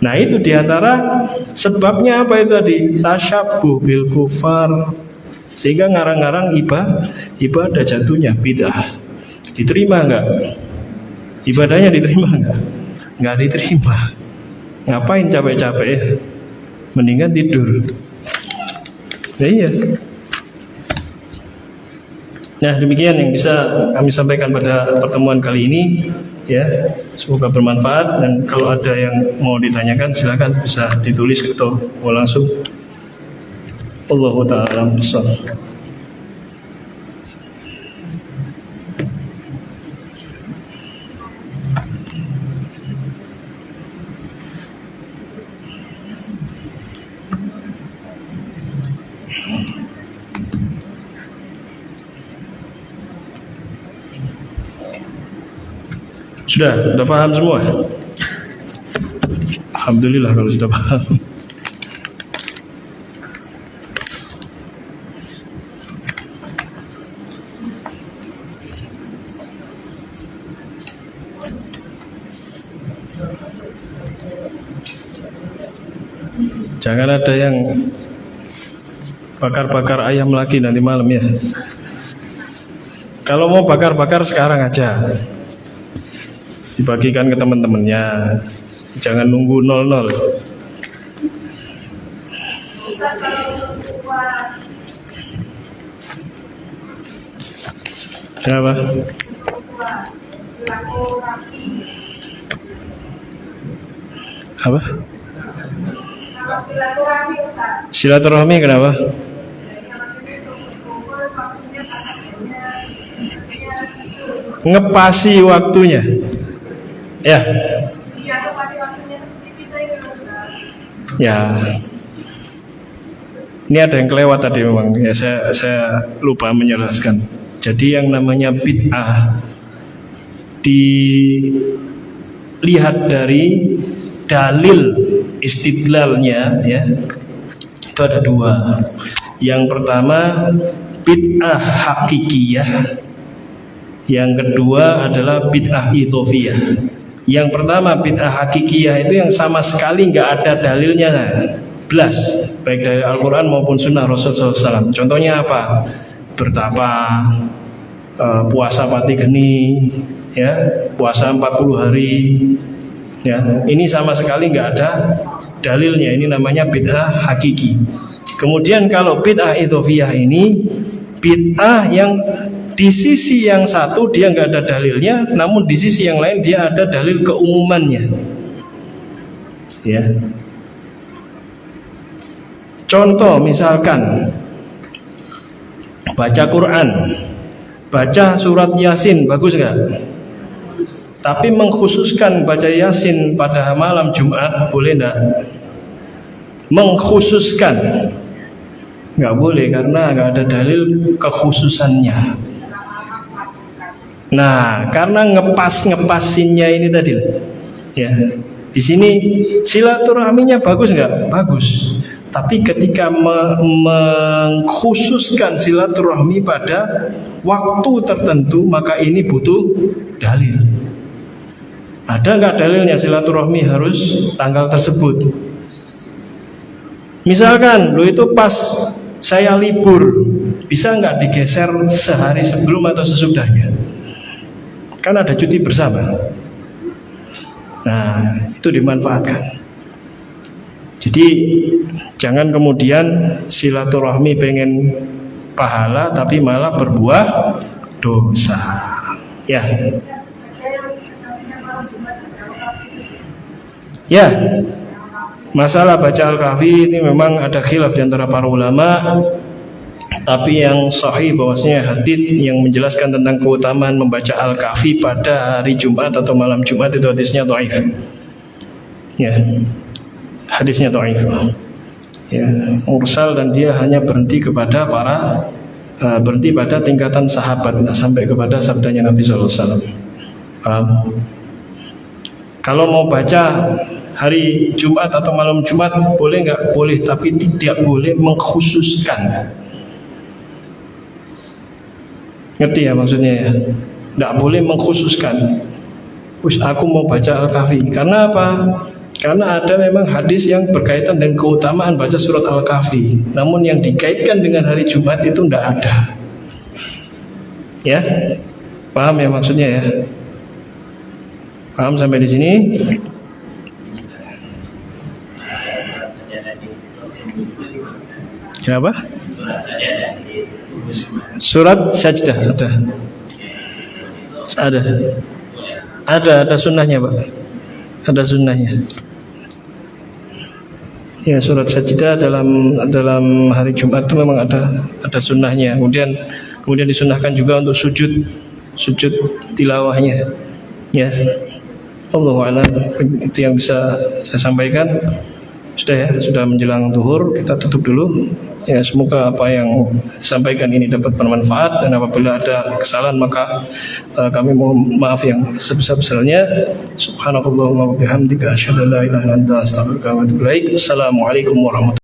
A: Nah itu diantara sebabnya apa itu tadi, tasyabbuh bil kufar, sehingga ngarang-ngarang ibadah jatuhnya bid'ah. Diterima nggak? Ibadahnya diterima nggak? Nggak diterima. Ngapain capek-capek? Mendingan tidur. Nah, iya. Nah demikian yang bisa kami sampaikan pada pertemuan kali ini, ya. Semoga bermanfaat, dan kalau ada yang mau ditanyakan silakan bisa ditulis atau mau langsung. Allahu ta'ala bishawab. Sudah paham semua? Alhamdulillah kalau sudah paham. Jangan ada yang bakar-bakar ayam lagi nanti malam ya. Kalau mau bakar-bakar sekarang aja, dibagikan ke teman-temannya, jangan nunggu 00. Kenapa? Apa? Silaturahmi kenapa? Ngepasi waktunya. Ya. Ya. Ini ada yang kelewat tadi memang. Ya saya lupa menjelaskan. Jadi yang namanya bid'ah dilihat dari dalil istidlalnya, ya. Itu ada dua. Yang pertama bid'ah hakikiyah. Yang kedua adalah bid'ah idhofiyah. Yang pertama bid'ah hakikiyah itu yang sama sekali nggak ada dalilnya, belas, baik dari Al-Quran maupun Sunnah Rasulullah SAW. Contohnya apa? Bertapa, puasa pati geni, ya, puasa 40 hari, ya. Ini sama sekali nggak ada dalilnya. Ini namanya bid'ah hakiki. Kemudian kalau bid'ah idhofiyah ini bid'ah yang di sisi yang satu dia nggak ada dalilnya, namun di sisi yang lain dia ada dalil keumumannya. Ya. Contoh misalkan baca Quran, baca surat Yasin, bagus nggak? Tapi mengkhususkan baca Yasin pada malam Jumat, boleh nggak? Mengkhususkan nggak boleh karena nggak ada dalil kekhususannya. Nah, karena ngepasinnya ini tadi, ya. Di sini silaturahminya bagus nggak? Bagus. Tapi ketika mengkhususkan silaturahmi pada waktu tertentu, maka ini butuh dalil. Ada nggak dalilnya silaturahmi harus tanggal tersebut? Misalkan, lo itu pas saya libur, bisa nggak digeser sehari sebelum atau sesudahnya? Kan ada cuti bersama. Nah, itu dimanfaatkan. Jadi jangan kemudian silaturahmi pengen pahala tapi malah berbuah dosa. Ya. Ya. Masalah baca Al-Kahfi ini memang ada khilaf di antara para ulama. Tapi yang sahih bahwasanya hadis yang menjelaskan tentang keutamaan membaca Al-Kahfi pada hari Jumat atau malam Jumat itu hadisnya dhaif. Ya. Hadisnya dhaif. Ya, mursal, dan dia hanya berhenti pada tingkatan sahabat, tidak sampai kepada sabdanya Nabi sallallahu alaihi wasallam. Kalau mau baca hari Jumat atau malam Jumat boleh nggak? Boleh, tapi tidak boleh mengkhususkan. Ngerti ya maksudnya ya? Tidak boleh mengkhususkan. Aku mau baca Al-Kahfi. Karena apa? Karena ada memang hadis yang berkaitan dengan keutamaan baca surat Al-Kahfi. Namun yang dikaitkan dengan hari Jumat itu tidak ada. Ya? Paham ya maksudnya ya? Paham sampai di sini? Kenapa? Surat Sajdah ada sunnahnya, Pak. Ada sunnahnya. Ya, surat Sajdah dalam hari Jumat itu memang ada sunnahnya. Kemudian disunnahkan juga untuk sujud tilawahnya. Ya. Allahu a'lam. Itu yang bisa saya sampaikan. Sudah menjelang zuhur, kita tutup dulu. Ya, semoga apa yang disampaikan ini dapat bermanfaat, dan apabila ada kesalahan maka kami mohon maaf yang sebesar-besarnya. Subhanakallahumma wa bihamdika asyhadu an la ilaha illa anta astaghfiruka wa atubu ilaik. Assalamualaikum warahmatullahi wabarakatuh.